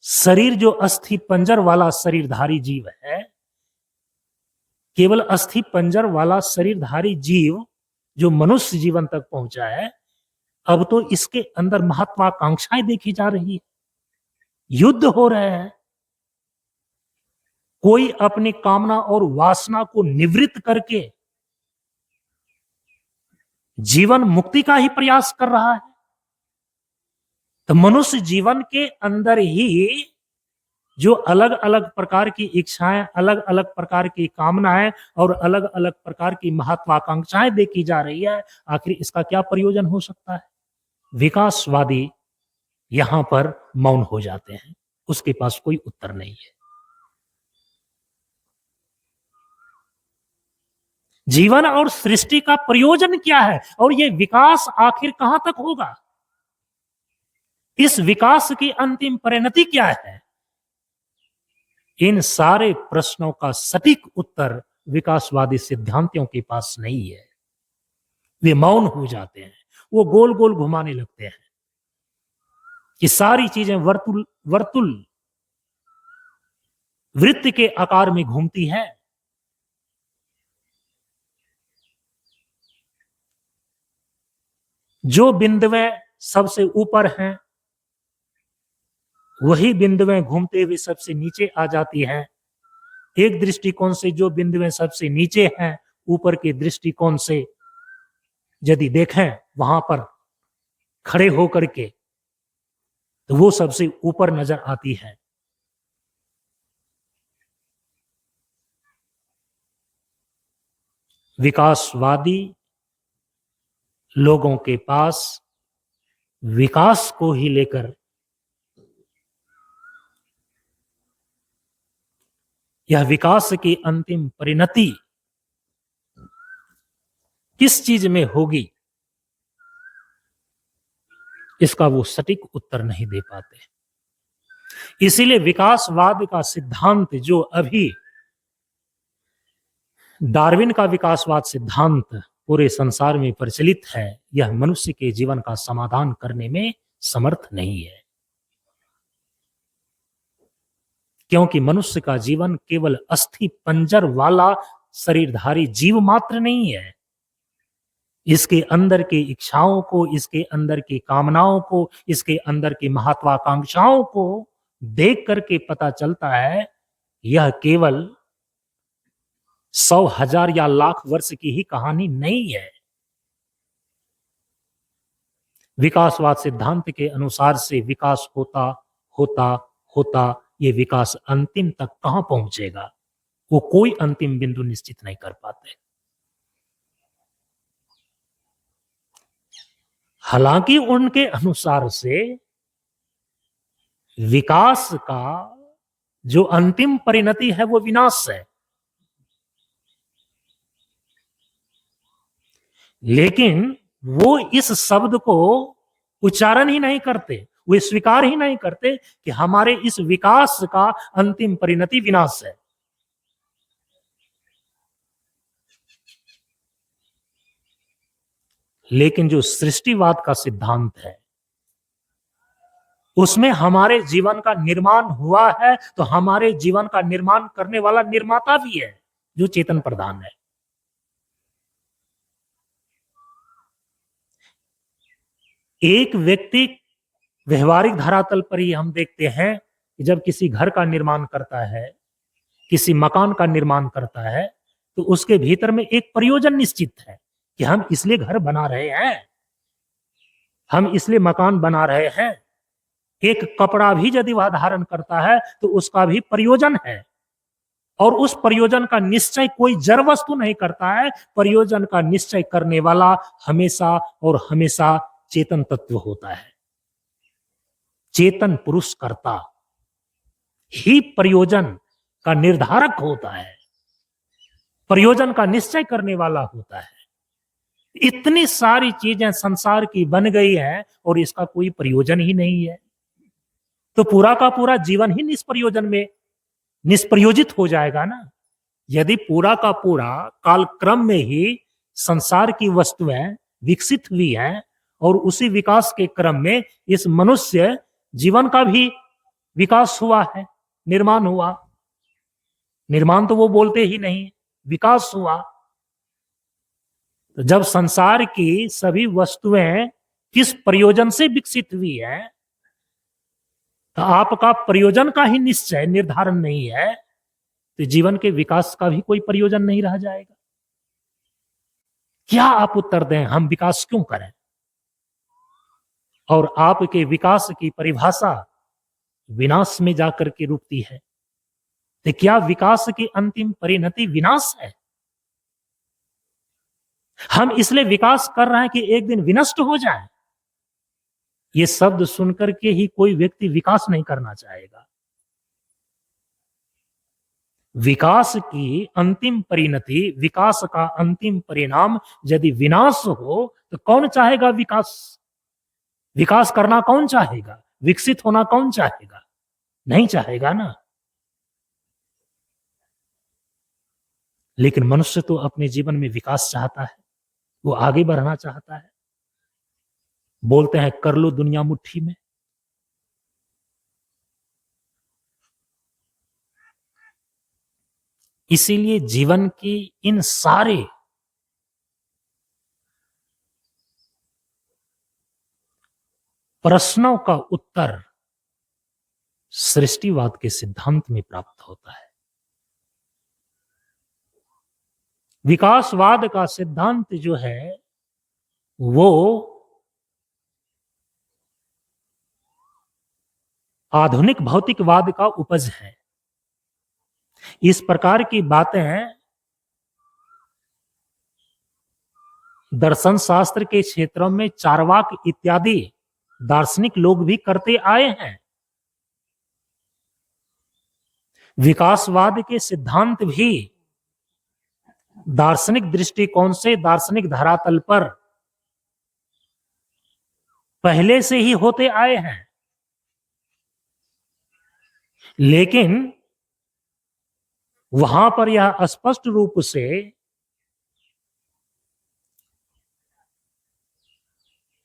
शरीर जो अस्थि पंजर वाला शरीरधारी जीव है, केवल अस्थि पंजर वाला शरीरधारी जीव जो मनुष्य जीवन तक पहुंचा है, अब तो इसके अंदर महत्वाकांक्षाएं देखी जा रही है, युद्ध हो रहे हैं। कोई अपनी कामना और वासना को निवृत्त करके जीवन मुक्ति का ही प्रयास कर रहा है। तो मनुष्य जीवन के अंदर ही जो अलग अलग प्रकार की इच्छाएं, अलग अलग प्रकार की कामनाएं और अलग अलग प्रकार की महत्वाकांक्षाएं देखी जा रही है, आखिर इसका क्या प्रयोजन हो सकता है? विकासवादी यहां पर मौन हो जाते हैं, उसके पास कोई उत्तर नहीं है। जीवन और सृष्टि का प्रयोजन क्या है, और यह विकास आखिर कहां तक होगा? इस विकास की अंतिम परिणति क्या है? इन सारे प्रश्नों का सटीक उत्तर विकासवादी सिद्धांतियों के पास नहीं है। वे मौन हो जाते हैं, वो गोल गोल घुमाने लगते हैं कि सारी चीजें वर्तुल वर्तुल वृत्त के आकार में घूमती है। जो बिंदुएं सबसे ऊपर हैं, वही बिंदुएं घूमते हुए सबसे नीचे आ जाती हैं। एक दृष्टिकोण से जो बिंदुएं सबसे नीचे हैं, ऊपर के दृष्टिकोण से यदि देखें वहां पर खड़े होकर के, तो वो सबसे ऊपर नजर आती है। विकासवादी लोगों के पास विकास को ही लेकर यह विकास की अंतिम परिणति किस चीज में होगी, इसका वो सटीक उत्तर नहीं दे पाते। इसीलिए विकासवाद का सिद्धांत जो अभी डार्विन का विकासवाद सिद्धांत पूरे संसार में प्रचलित है, यह मनुष्य के जीवन का समाधान करने में समर्थ नहीं है। क्योंकि मनुष्य का जीवन केवल अस्थि पंजर वाला शरीरधारी जीव मात्र नहीं है। इसके अंदर की इच्छाओं को, इसके अंदर की कामनाओं को, इसके अंदर की महत्वाकांक्षाओं को देख करके पता चलता है यह केवल 100, 1000 या लाख वर्ष की ही कहानी नहीं है। विकासवाद सिद्धांत के अनुसार से विकास होता होता होता ये विकास अंतिम तक कहां पहुंचेगा, वो कोई अंतिम बिंदु निश्चित नहीं कर पाते। हालांकि उनके अनुसार से विकास का जो अंतिम परिणति है वो विनाश है, लेकिन वो इस शब्द को उच्चारण ही नहीं करते, वे स्वीकार ही नहीं करते कि हमारे इस विकास का अंतिम परिणति विनाश है। लेकिन जो सृष्टिवाद का सिद्धांत है उसमें हमारे जीवन का निर्माण हुआ है, तो हमारे जीवन का निर्माण करने वाला निर्माता भी है जो चेतन प्रधान है। एक व्यक्ति व्यवहारिक धरातल पर ही हम देखते हैं कि जब किसी घर का निर्माण करता है, किसी मकान का निर्माण करता है, तो उसके भीतर में एक प्रयोजन निश्चित है कि हम इसलिए घर बना रहे हैं, हम इसलिए मकान बना रहे हैं। एक कपड़ा भी यदि वह धारण करता है तो उसका भी प्रयोजन है, और उस प्रयोजन का निश्चय कोई जड़ वस्तु नहीं करता है। प्रयोजन का निश्चय करने वाला हमेशा और हमेशा चेतन तत्व होता है। चेतन पुरुष कर्ता ही प्रयोजन का निर्धारक होता है, प्रयोजन का निश्चय करने वाला होता है। इतनी सारी चीजें संसार की बन गई है और इसका कोई प्रयोजन ही नहीं है, तो पूरा का पूरा जीवन ही निष्प्रयोजन में निष्प्रयोजित हो जाएगा ना। यदि पूरा का पूरा कालक्रम में ही संसार की वस्तुएं विकसित हुई हैं और उसी विकास के क्रम में इस मनुष्य जीवन का भी विकास हुआ है, निर्माण हुआ। निर्माण तो वो बोलते ही नहीं, विकास हुआ। तो जब संसार की सभी वस्तुएं किस प्रयोजन से विकसित हुई है, तो आपका प्रयोजन का ही निश्चय निर्धारण नहीं है, तो जीवन के विकास का भी कोई प्रयोजन नहीं रह जाएगा। क्या आप उत्तर दें, हम विकास क्यों करें? और आपके विकास की परिभाषा विनाश में जाकर के रुकती है। तो क्या विकास की अंतिम परिणति विनाश है? हम इसलिए विकास कर रहे हैं कि एक दिन विनष्ट हो जाए। ये शब्द सुनकर के ही कोई व्यक्ति विकास नहीं करना चाहेगा। विकास की अंतिम परिणति, विकास का अंतिम परिणाम यदि विनाश हो तो कौन चाहेगा विकास? विकास करना कौन चाहेगा? विकसित होना कौन चाहेगा? नहीं चाहेगा ना। लेकिन मनुष्य तो अपने जीवन में विकास चाहता है, वो आगे बढ़ना चाहता है। बोलते हैं कर लो दुनिया मुट्ठी में। इसीलिए जीवन की इन सारे प्रश्नों का उत्तर सृष्टिवाद के सिद्धांत में प्राप्त होता है। विकासवाद का सिद्धांत जो है वो आधुनिक भौतिकवाद का उपज है। इस प्रकार की बातें दर्शन शास्त्र के क्षेत्रों में चार्वाक इत्यादि दार्शनिक लोग भी करते आए हैं। विकासवाद के सिद्धांत भी दार्शनिक दृष्टिकोण से, दार्शनिक धरातल पर पहले से ही होते आए हैं। लेकिन वहां पर यह स्पष्ट रूप से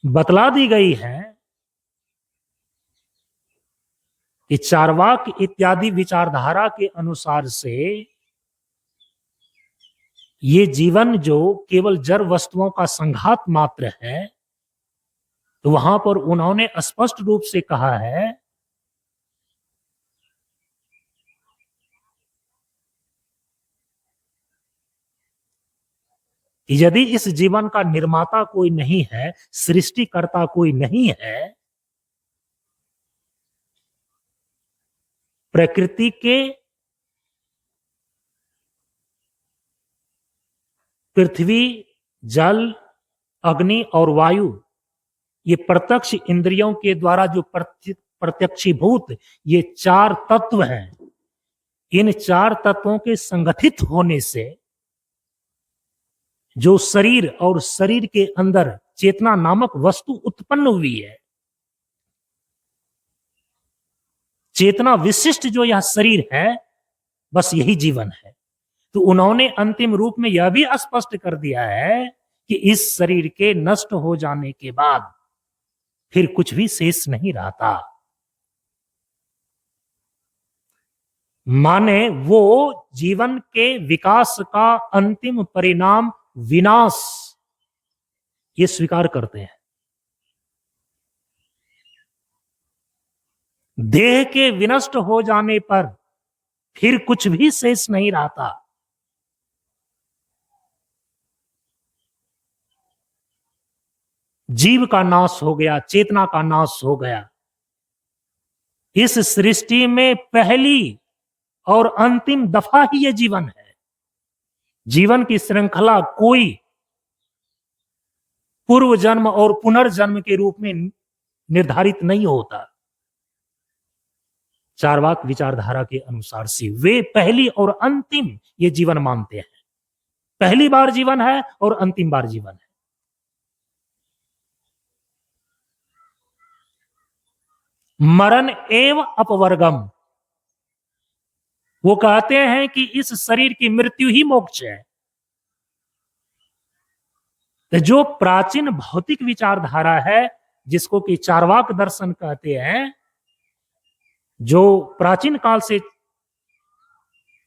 बतला दी गई है कि चार्वाक इत्यादि विचारधारा के अनुसार से ये जीवन जो केवल जड़ वस्तुओं का संघात मात्र है, तो वहां पर उन्होंने स्पष्ट रूप से कहा है कि यदि इस जीवन का निर्माता कोई नहीं है, सृष्टिकर्ता कोई नहीं है, प्रकृति के पृथ्वी, जल, अग्नि और वायु, ये प्रत्यक्ष इंद्रियों के द्वारा जो प्रत्यक्षीभूत ये चार तत्व हैं, इन चार तत्वों के संगठित होने से जो शरीर और शरीर के अंदर चेतना नामक वस्तु उत्पन्न हुई है, चेतना विशिष्ट जो यह शरीर है, बस यही जीवन है। तो उन्होंने अंतिम रूप में यह भी स्पष्ट कर दिया है कि इस शरीर के नष्ट हो जाने के बाद फिर कुछ भी शेष नहीं रहता। माने वो जीवन के विकास का अंतिम परिणाम विनाश, ये स्वीकार करते हैं। देह के विनष्ट हो जाने पर फिर कुछ भी शेष नहीं रहता। जीव का नाश हो गया, चेतना का नाश हो गया। इस सृष्टि में पहली और अंतिम दफा ही ये जीवन है। जीवन की श्रृंखला कोई पूर्व जन्म और पुनर्जन्म के रूप में निर्धारित नहीं होता। चार्वाक विचारधारा के अनुसार से वे पहली और अंतिम ये जीवन मानते हैं। पहली बार जीवन है और अंतिम बार जीवन है। मरण एव अपवर्गम, वो कहते हैं कि इस शरीर की मृत्यु ही मोक्ष है। तो जो प्राचीन भौतिक विचारधारा है, जिसको कि चार्वाक दर्शन कहते हैं, जो प्राचीन काल से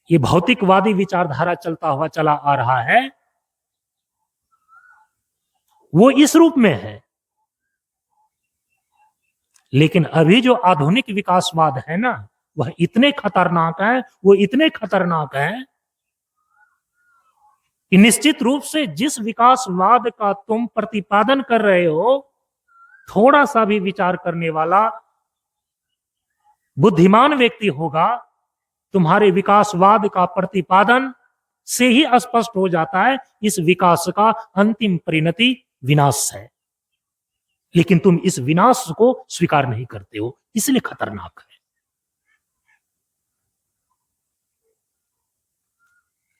ये भौतिकवादी विचारधारा चलता हुआ चला आ रहा है, वो इस रूप में है। लेकिन अभी जो आधुनिक विकासवाद है ना, वह इतने खतरनाक है, वो इतने खतरनाक है कि निश्चित रूप से जिस विकासवाद का तुम प्रतिपादन कर रहे हो, थोड़ा सा भी विचार करने वाला बुद्धिमान व्यक्ति होगा, तुम्हारे विकासवाद का प्रतिपादन से ही स्पष्ट हो जाता है इस विकास का अंतिम परिणति विनाश है। लेकिन तुम इस विनाश को स्वीकार नहीं करते हो, इसलिए खतरनाक है।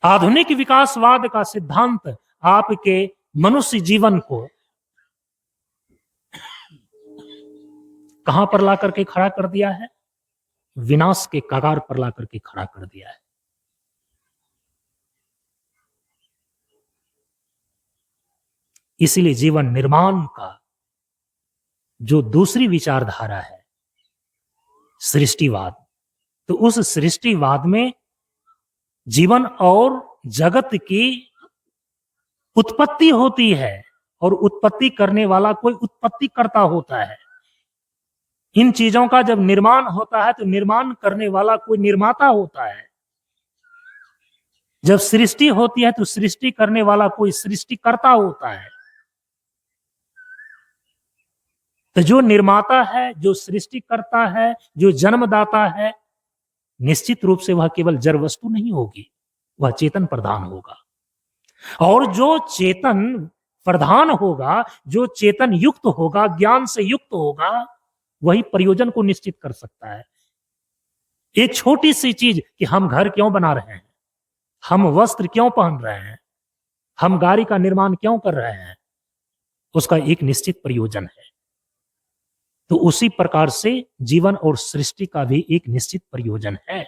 आधुनिक विकासवाद का सिद्धांत आपके मनुष्य जीवन को कहां पर ला करके खड़ा कर दिया है? विनाश के कगार पर ला करके खड़ा कर दिया है। इसीलिए जीवन निर्माण का जो दूसरी विचारधारा है, सृष्टिवाद, तो उस सृष्टिवाद में जीवन और जगत की उत्पत्ति होती है और उत्पत्ति करने वाला कोई उत्पत्ति करता होता है। इन चीजों का जब निर्माण होता है तो निर्माण करने वाला कोई निर्माता होता है। जब सृष्टि होती है तो सृष्टि करने वाला कोई सृष्टिकर्ता होता है। तो जो निर्माता है, जो सृष्टि करता है, जो जन्मदाता है, निश्चित रूप से वह केवल जड़ वस्तु नहीं होगी, वह चेतन प्रधान होगा। और जो चेतन प्रधान होगा, जो चेतन युक्त होगा, ज्ञान से युक्त होगा, वही प्रयोजन को निश्चित कर सकता है। एक छोटी सी चीज कि हम घर क्यों बना रहे हैं, हम वस्त्र क्यों पहन रहे हैं, हम गाड़ी का निर्माण क्यों कर रहे हैं, उसका एक निश्चित प्रयोजन है। तो उसी प्रकार से जीवन और सृष्टि का भी एक निश्चित प्रयोजन है।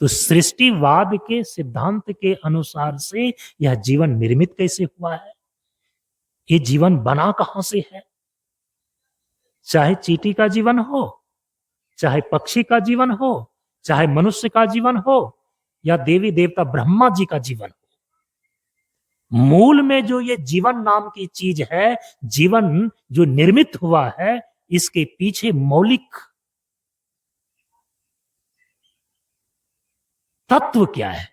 तो सृष्टिवाद के सिद्धांत के अनुसार से यह जीवन निर्मित कैसे हुआ है, ये जीवन बना कहां से है? चाहे चींटी का जीवन हो, चाहे पक्षी का जीवन हो, चाहे मनुष्य का जीवन हो, या देवी देवता ब्रह्मा जी का जीवन हो, मूल में जो ये जीवन नाम की चीज है, जीवन जो निर्मित हुआ है, इसके पीछे मौलिक तत्व क्या है?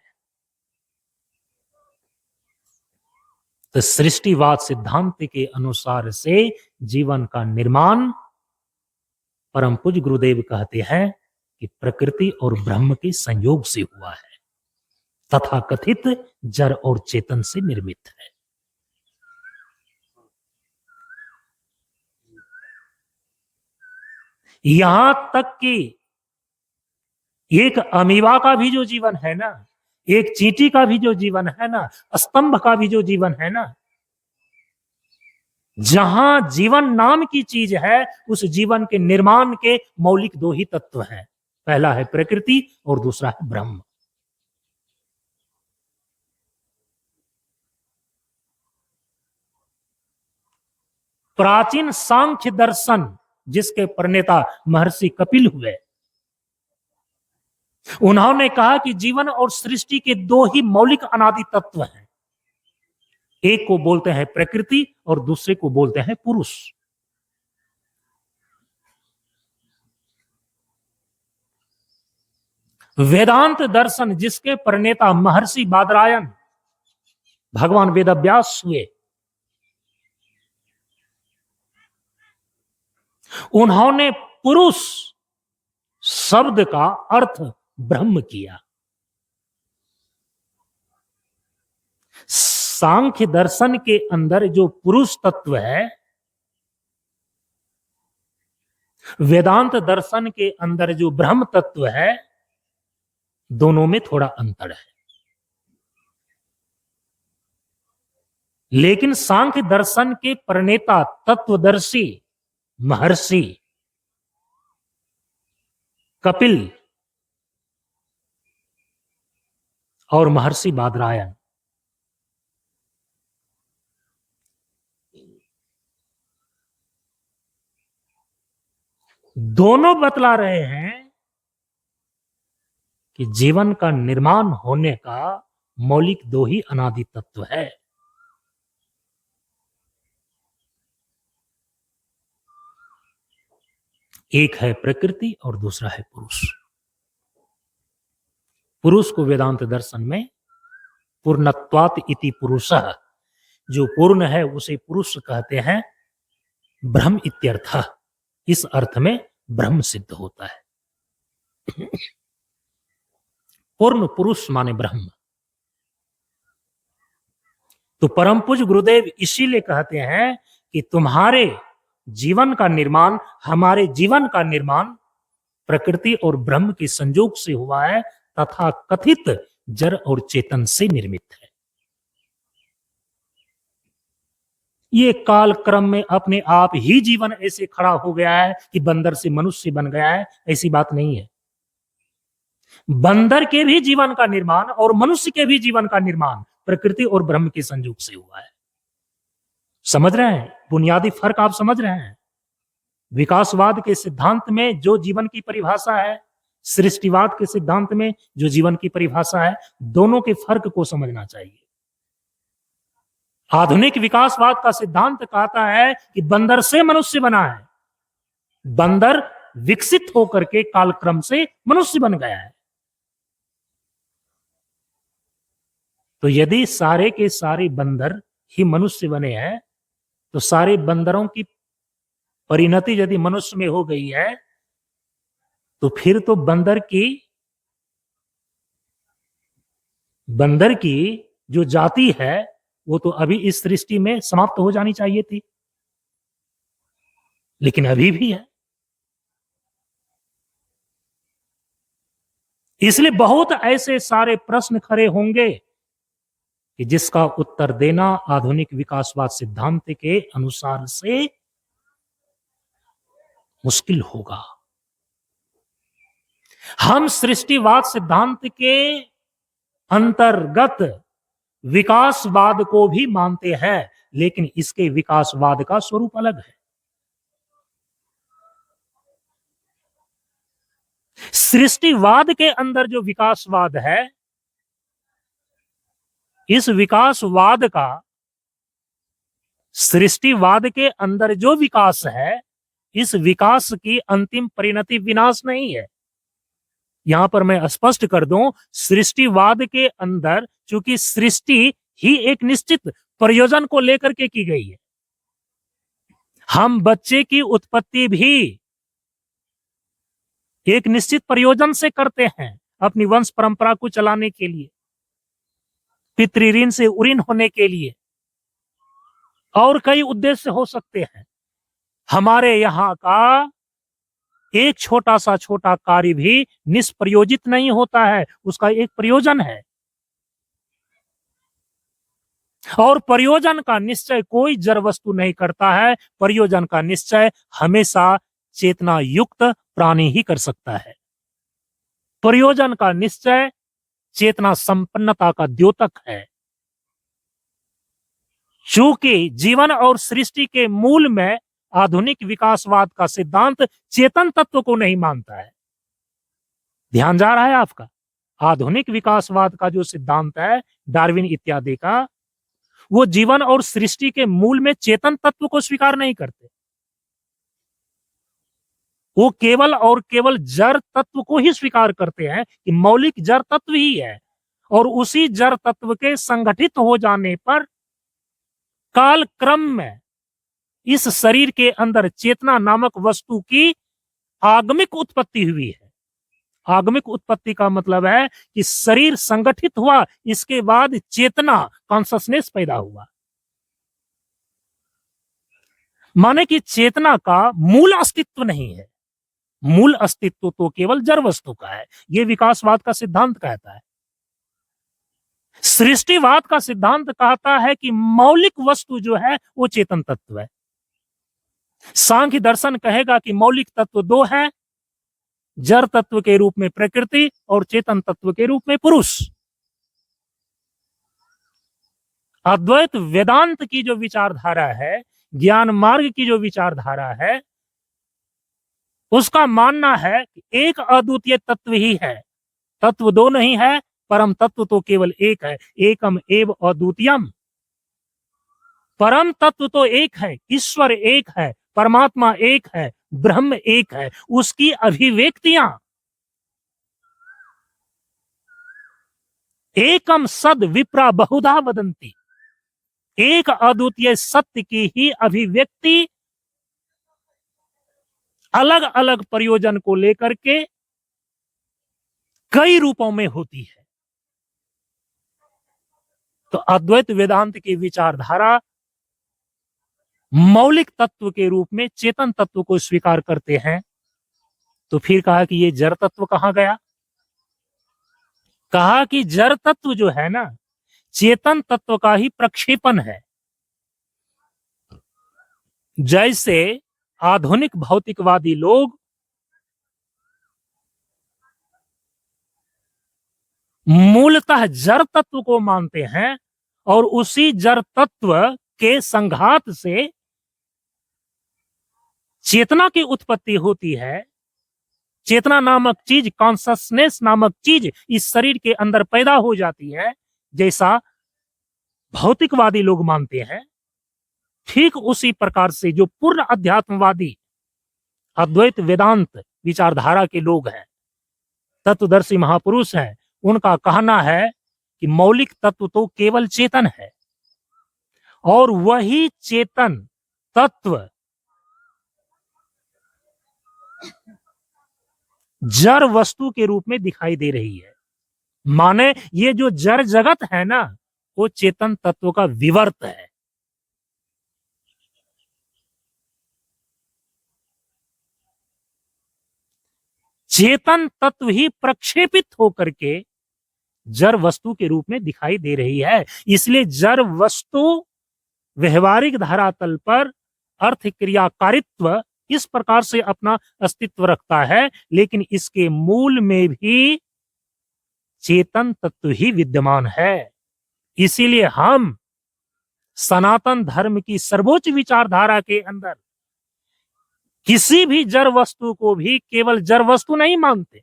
तो सृष्टिवाद सिद्धांत के अनुसार से जीवन का निर्माण परम पूज्य गुरुदेव कहते हैं कि प्रकृति और ब्रह्म के संयोग से हुआ है, तथा कथित जड़ और चेतन से निर्मित है। यहां तक कि एक अमीबा का भी जो जीवन है ना, एक चींटी का भी जो जीवन है ना, स्तंभ का भी जो जीवन है ना, जहां जीवन नाम की चीज है, उस जीवन के निर्माण के मौलिक दो ही तत्व हैं। पहला है प्रकृति और दूसरा है ब्रह्म। प्राचीन सांख्य दर्शन जिसके प्रणेता महर्षि कपिल हुए, उन्होंने कहा कि जीवन और सृष्टि के दो ही मौलिक अनादि तत्व हैं, एक को बोलते हैं प्रकृति और दूसरे को बोलते हैं पुरुष। वेदांत दर्शन जिसके प्रणेता महर्षि बादरायण भगवान वेदव्यास हुए, उन्होंने पुरुष शब्द का अर्थ ब्रह्म किया। सांख्य दर्शन के अंदर जो पुरुष तत्व है, वेदांत दर्शन के अंदर जो ब्रह्म तत्व है, दोनों में थोड़ा अंतर है। लेकिन सांख्य दर्शन के प्रणेता तत्वदर्शी महर्षि कपिल और महर्षि बादरायण दोनों बतला रहे हैं कि जीवन का निर्माण होने का मौलिक दो ही अनादि तत्व है, एक है प्रकृति और दूसरा है पुरुष। पुरुष को वेदांत दर्शन में पूर्णत्वात् इति पुरुषः, जो पूर्ण है उसे पुरुष कहते हैं, ब्रह्म इत्यर्थः, इस अर्थ में ब्रह्म सिद्ध होता है। पूर्ण पुरुष माने ब्रह्म। तो परम पूज्य गुरुदेव इसीलिए कहते हैं कि तुम्हारे जीवन का निर्माण, हमारे जीवन का निर्माण प्रकृति और ब्रह्म के संयोग से हुआ है, तथा कथित जड़ और चेतन से निर्मित है। ये काल क्रम में अपने आप ही जीवन ऐसे खड़ा हो गया है कि बंदर से मनुष्य बन गया है, ऐसी बात नहीं है। बंदर के भी जीवन का निर्माण और मनुष्य के भी जीवन का निर्माण प्रकृति और ब्रह्म के संयोग से हुआ है। समझ रहे हैं? बुनियादी फर्क आप समझ रहे हैं? विकासवाद के सिद्धांत में जो जीवन की परिभाषा है, सृष्टिवाद के सिद्धांत में जो जीवन की परिभाषा है, दोनों के फर्क को समझना चाहिए। आधुनिक विकासवाद का सिद्धांत कहता है कि बंदर से मनुष्य बना है, बंदर विकसित होकर के कालक्रम से मनुष्य बन गया है। तो यदि सारे के सारे बंदर ही मनुष्य बने हैं, तो सारे बंदरों की परिणति यदि मनुष्य में हो गई है, तो फिर तो बंदर की जो जाति है वो तो अभी इस सृष्टि में समाप्त हो जानी चाहिए थी, लेकिन अभी भी है। इसलिए बहुत ऐसे सारे प्रश्न खड़े होंगे कि जिसका उत्तर देना आधुनिक विकासवाद सिद्धांत के अनुसार से मुश्किल होगा। हम सृष्टिवाद सिद्धांत के अंतर्गत विकासवाद को भी मानते हैं, लेकिन इसके विकासवाद का स्वरूप अलग है। सृष्टिवाद के अंदर जो विकासवाद है, इस विकासवाद का, सृष्टिवाद के अंदर जो विकास है, इस विकास की अंतिम परिणति विनाश नहीं है। यहां पर मैं स्पष्ट कर दूं, सृष्टिवाद के अंदर चूंकि सृष्टि ही एक निश्चित प्रयोजन को लेकर के की गई है, हम बच्चे की उत्पत्ति भी एक निश्चित प्रयोजन से करते हैं, अपनी वंश परंपरा को चलाने के लिए, पितृऋण से उऋण होने के लिए, और कई उद्देश्य हो सकते हैं। हमारे यहाँ का एक छोटा कार्य भी निष्प्रयोजित नहीं होता है, उसका एक प्रयोजन है। और प्रयोजन का निश्चय कोई जड़ वस्तु नहीं करता है, प्रयोजन का निश्चय हमेशा चेतना युक्त प्राणी ही कर सकता है। प्रयोजन का निश्चय चेतना संपन्नता का द्योतक है। चूंकि जीवन और सृष्टि के मूल में आधुनिक विकासवाद का सिद्धांत चेतन तत्व को नहीं मानता है। ध्यान जा रहा है आपका? आधुनिक विकासवाद का जो सिद्धांत है डार्विन इत्यादि का, वो जीवन और सृष्टि के मूल में चेतन तत्व को स्वीकार नहीं करते। वो केवल और केवल जड़ तत्व को ही स्वीकार करते हैं कि मौलिक जड़ तत्व ही है, और उसी जड़ तत्व के संगठित हो जाने पर काल क्रम में इस शरीर के अंदर चेतना नामक वस्तु की आगमिक उत्पत्ति हुई है। आगमिक उत्पत्ति का मतलब है कि शरीर संगठित हुआ, इसके बाद चेतना कॉन्शसनेस पैदा हुआ। माने कि चेतना का मूल अस्तित्व नहीं है। मूल अस्तित्व तो केवल जड़ वस्तु का है, यह विकासवाद का सिद्धांत कहता है। सृष्टिवाद का सिद्धांत कहता है कि मौलिक वस्तु जो है वो चेतन तत्व है। सांख्य दर्शन कहेगा कि मौलिक तत्व दो है, जड़ तत्व के रूप में प्रकृति और चेतन तत्व के रूप में पुरुष। अद्वैत वेदांत की जो विचारधारा है, ज्ञान मार्ग की जो विचारधारा है, उसका मानना है कि एक अद्वितीय तत्व ही है। तत्व दो नहीं है, परम तत्व तो केवल एक है। एकम एव अद्वितीयम। परम तत्व तो एक है, ईश्वर एक है, परमात्मा एक है, ब्रह्म एक है। उसकी अभिव्यक्तियां एकम सद विप्रा बहुधा वदंती। एक अद्वितीय सत्य की ही अभिव्यक्ति अलग अलग प्रयोजन को लेकर के कई रूपों में होती है। तो अद्वैत वेदांत की विचारधारा मौलिक तत्व के रूप में चेतन तत्व को स्वीकार करते हैं। तो फिर कहा कि ये जड़ तत्व कहां गया? कहा कि जड़ तत्व जो है ना, चेतन तत्व का ही प्रक्षेपण है। जैसे आधुनिक भौतिकवादी लोग मूलतः जड़ तत्व को मानते हैं और उसी जड़ तत्व के संघात से चेतना की उत्पत्ति होती है। चेतना नामक चीज, कॉन्शसनेस नामक चीज इस शरीर के अंदर पैदा हो जाती है, जैसा भौतिकवादी लोग मानते हैं। ठीक उसी प्रकार से जो पूर्ण अध्यात्मवादी अद्वैत वेदांत विचारधारा के लोग हैं, तत्वदर्शी महापुरुष हैं, उनका कहना है कि मौलिक तत्व तो केवल चेतन है, और वही चेतन तत्व जड़ वस्तु के रूप में दिखाई दे रही है। माने ये जो जड़ जगत है ना, वो चेतन तत्व का विवर्त है। चेतन तत्व ही प्रक्षेपित होकर के जड़ वस्तु के रूप में दिखाई दे रही है। इसलिए जड़ वस्तु व्यवहारिक धरातल पर अर्थ क्रियाकारित्व इस प्रकार से अपना अस्तित्व रखता है, लेकिन इसके मूल में भी चेतन तत्व ही विद्यमान है। इसीलिए हम सनातन धर्म की सर्वोच्च विचारधारा के अंदर किसी भी जड़ वस्तु को भी केवल जड़ वस्तु नहीं मानते।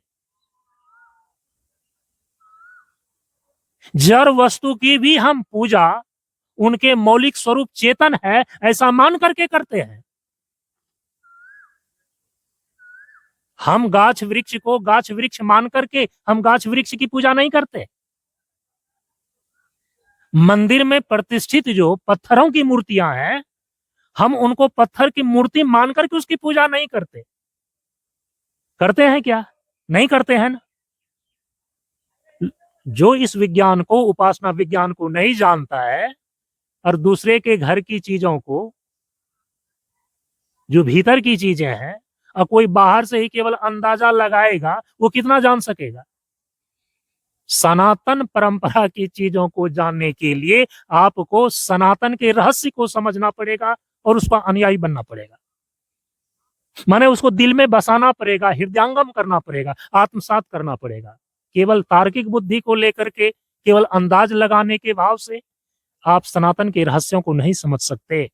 जड़ वस्तु की भी हम पूजा उनके मौलिक स्वरूप चेतन है ऐसा मान करके करते हैं। हम गाछ वृक्ष को गाछ वृक्ष मान करके हम गाछ वृक्ष की पूजा नहीं करते। मंदिर में प्रतिष्ठित जो पत्थरों की मूर्तियां हैं, हम उनको पत्थर की मूर्ति मान करके उसकी पूजा नहीं करते। करते हैं क्या? नहीं करते हैं ना। जो इस विज्ञान को, उपासना विज्ञान को नहीं जानता है और दूसरे के घर की चीजों को, जो भीतर की चीजें हैं, और कोई बाहर से ही केवल अंदाजा लगाएगा, वो कितना जान सकेगा? सनातन परंपरा की चीजों को जानने के लिए आपको सनातन के रहस्य को समझना पड़ेगा और उसका अनुयायी बनना पड़ेगा। माने उसको दिल में बसाना पड़ेगा, हृदयांगम करना पड़ेगा, आत्मसात करना पड़ेगा। केवल तार्किक बुद्धि को लेकर के, केवल अंदाज लगाने के भाव से आप सनातन के रहस्यों को नहीं समझ सकते।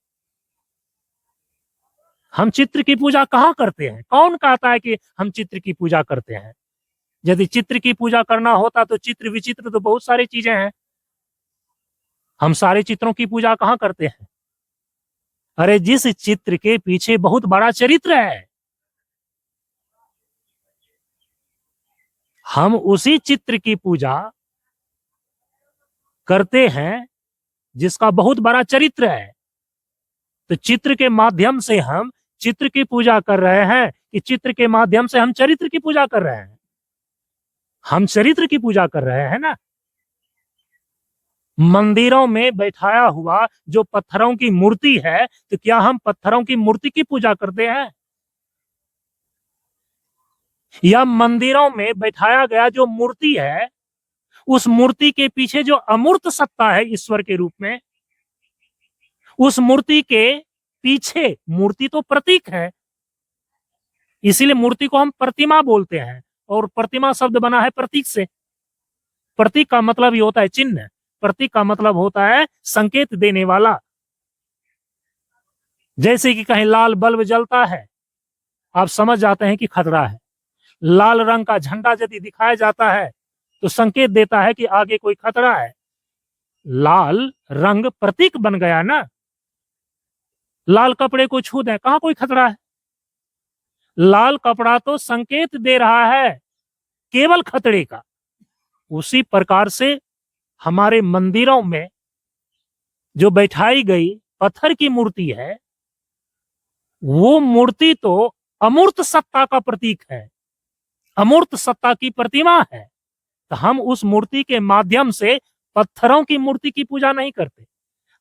हम चित्र की पूजा कहाँ करते हैं? कौन कहता है कि हम चित्र की पूजा करते हैं? यदि चित्र की पूजा करना होता तो चित्र विचित्र तो बहुत सारी चीजें हैं। हम सारे चित्रों की पूजा कहाँ करते हैं? अरे जिस चित्र के पीछे बहुत बड़ा चरित्र है, हम उसी चित्र की पूजा करते हैं जिसका बहुत बड़ा चरित्र है। तो चित्र के माध्यम से हम चित्र की पूजा कर रहे हैं कि चित्र के माध्यम से हम चरित्र की पूजा कर रहे हैं? हम चरित्र की पूजा कर रहे हैं ना। मंदिरों में बैठाया हुआ जो पत्थरों की मूर्ति है, तो क्या हम पत्थरों की मूर्ति की पूजा करते हैं? या मंदिरों में बैठाया गया जो मूर्ति है, उस मूर्ति के पीछे जो अमूर्त सत्ता है ईश्वर के रूप में, उस मूर्ति के पीछे, मूर्ति तो प्रतीक है, इसीलिए मूर्ति को हम प्रतिमा बोलते हैं, और प्रतिमा शब्द बना है प्रतीक से। प्रतीक का मतलब ये होता है चिन्ह, प्रतीक का मतलब होता है संकेत देने वाला। जैसे कि कहीं लाल बल्ब जलता है, आप समझ जाते हैं कि खतरा है। लाल रंग का झंडा यदि दिखाया जाता है तो संकेत देता है कि आगे कोई खतरा है। लाल रंग प्रतीक बन गया ना। लाल कपड़े को छू दें, कहां कोई खतरा है? लाल कपड़ा तो संकेत दे रहा है केवल खतरे का। उसी प्रकार से हमारे मंदिरों में जो बैठाई गई पत्थर की मूर्ति है, वो मूर्ति तो अमूर्त सत्ता का प्रतीक है, अमूर्त सत्ता की प्रतिमा है। तो हम उस मूर्ति के माध्यम से पत्थरों की मूर्ति की पूजा नहीं करते,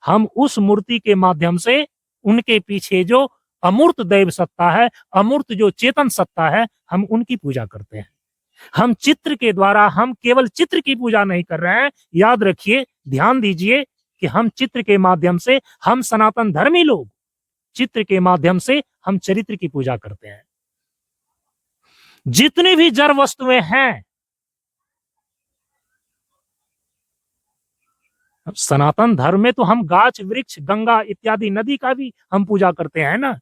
हम उस मूर्ति के माध्यम से उनके पीछे जो अमूर्त दैव सत्ता है, अमूर्त जो चेतन सत्ता है, हम उनकी पूजा करते हैं। हम चित्र के द्वारा, हम केवल चित्र की पूजा नहीं कर रहे हैं। याद रखिए, ध्यान दीजिए कि हम चित्र के माध्यम से, हम सनातन धर्मी लोग चित्र के माध्यम से हम चरित्र की पूजा करते हैं। जितनी भी जड़ वस्तुएं हैं, सनातन धर्म में तो हम गाछ वृक्ष गंगा इत्यादि नदी का भी हम पूजा करते हैं ना।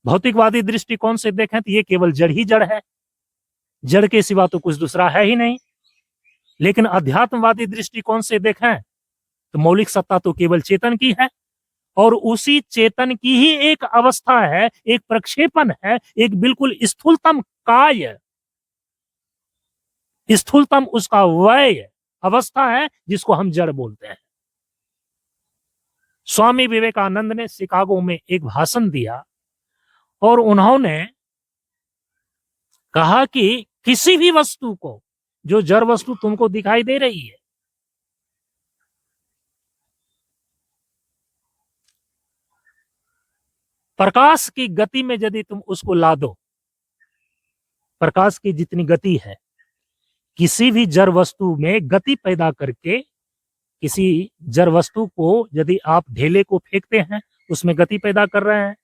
भौतिकवादी दृष्टिकोण से देखें तो ये केवल जड़ ही जड़ है, जड़ के सिवा तो कुछ दूसरा है ही नहीं। लेकिन अध्यात्मवादी दृष्टिकोण से देखें तो मौलिक सत्ता तो केवल चेतन की है, और उसी चेतन की ही एक अवस्था है, एक प्रक्षेपण है, एक बिल्कुल स्थूलतम काय, स्थूलतम उसका वय अवस्था है, जिसको हम जड़ बोलते हैं। स्वामी विवेकानंद ने शिकागो में एक भाषण दिया और उन्होंने कहा कि किसी भी वस्तु को, जो जड़ वस्तु तुमको दिखाई दे रही है, प्रकाश की गति में यदि तुम उसको ला दो, प्रकाश की जितनी गति है, किसी भी जड़ वस्तु में गति पैदा करके, किसी जड़ वस्तु को यदि आप ढेले को फेंकते हैं, उसमें गति पैदा कर रहे हैं,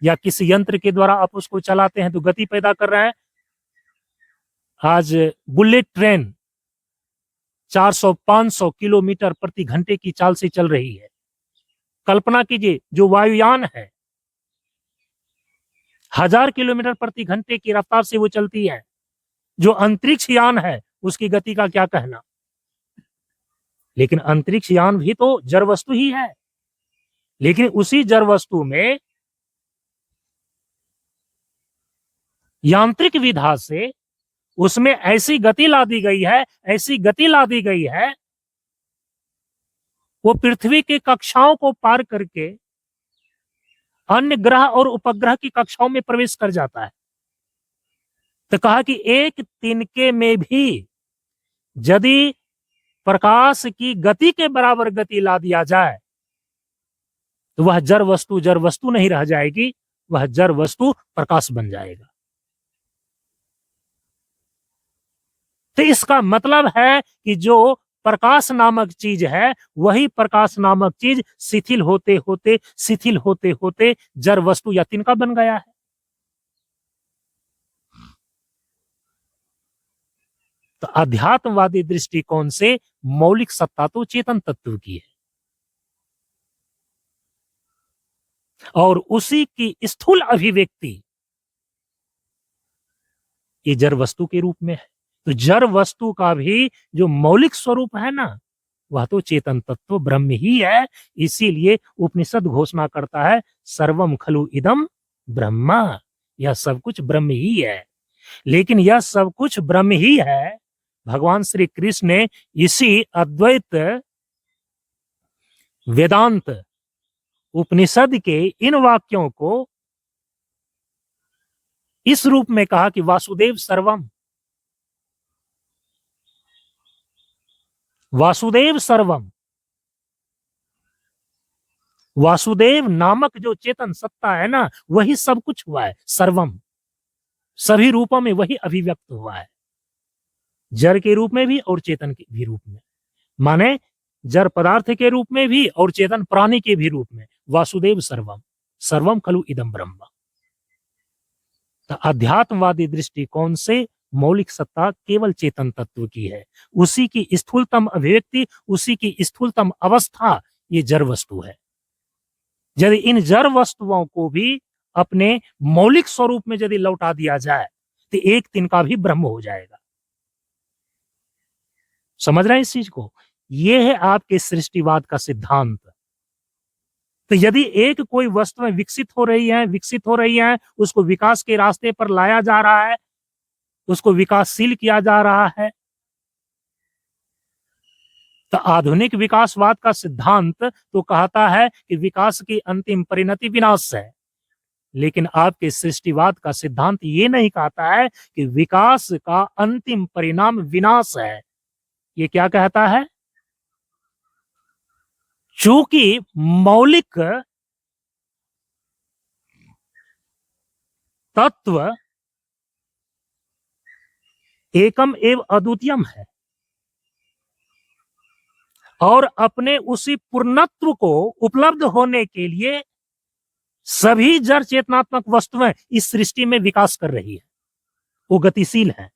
या किसी यंत्र के द्वारा आप उसको चलाते हैं तो गति पैदा कर रहे हैं। आज बुलेट ट्रेन 400-500 किलोमीटर प्रति घंटे की चाल से चल रही है। कल्पना कीजिए, जो वायुयान है 1000 किलोमीटर प्रति घंटे की रफ्तार से वो चलती है। जो अंतरिक्ष यान है उसकी गति का क्या कहना। लेकिन अंतरिक्ष यान भी तो जड़ वस्तु ही है, लेकिन उसी जड़ वस्तु में यांत्रिक विधा से उसमें ऐसी गति ला दी गई है, ऐसी गति ला दी गई है, वो पृथ्वी के कक्षाओं को पार करके अन्य ग्रह और उपग्रह की कक्षाओं में प्रवेश कर जाता है। तो कहा कि एक तिनके में भी यदि प्रकाश की गति के बराबर गति ला दिया जाए तो वह जड़ वस्तु नहीं रह जाएगी, वह जड़ वस्तु प्रकाश बन जाएगा। तो इसका मतलब है कि जो प्रकाश नामक चीज है, वही प्रकाश नामक चीज शिथिल होते होते जड़ वस्तु या तिनका बन गया है। तो अध्यात्मवादी दृष्टिकोण से मौलिक सत्ता तो चेतन तत्व की है, और उसी की स्थूल अभिव्यक्ति ये जड़ वस्तु के रूप में है। तो जड़ वस्तु का भी जो मौलिक स्वरूप है ना, वह तो चेतन तत्व ब्रह्म ही है। इसीलिए उपनिषद घोषणा करता है सर्वम खलु इदम ब्रह्मा, यह सब कुछ ब्रह्म ही है। लेकिन यह सब कुछ ब्रह्म ही है, भगवान श्री कृष्ण ने इसी अद्वैत वेदांत उपनिषद के इन वाक्यों को इस रूप में कहा कि वासुदेव सर्वम, वासुदेव सर्वम। वासुदेव नामक जो चेतन सत्ता है ना, वही सब कुछ हुआ है। सर्वम, सभी रूपों में वही अभिव्यक्त हुआ है, जड़ के रूप में भी और चेतन के भी रूप में। माने जड़ पदार्थ के रूप में भी और चेतन प्राणी के भी रूप में। वासुदेव सर्वम, सर्वम खलु इदम ब्रह्म। तो अध्यात्मवादी दृष्टिकोण से मौलिक सत्ता केवल चेतन तत्व की है, उसी की स्थूलतम अभिव्यक्ति, उसी की स्थूलतम अवस्था ये जड़ वस्तु है। यदि इन जड़ वस्तुओं को भी अपने मौलिक स्वरूप में यदि लौटा दिया जाए तो एक तिनका भी ब्रह्म हो जाएगा। समझ रहे हैं इस चीज को? यह है आपके सृष्टिवाद का सिद्धांत। तो यदि एक कोई वस्तु विकसित हो रही है, उसको विकास के रास्ते पर लाया जा रहा है, उसको विकासशील किया जा रहा है, तो आधुनिक विकासवाद का सिद्धांत तो कहता है कि विकास की अंतिम परिणति विनाश है। लेकिन आपके सृष्टिवाद का सिद्धांत ये नहीं कहता है कि विकास का अंतिम परिणाम विनाश है। ये क्या कहता है? चूंकि मौलिक तत्व एकम एवं अद्वितीयम है और अपने उसी पूर्णत्व को उपलब्ध होने के लिए सभी जड़ चेतनात्मक वस्तुएं इस सृष्टि में विकास कर रही है, वो गतिशील है।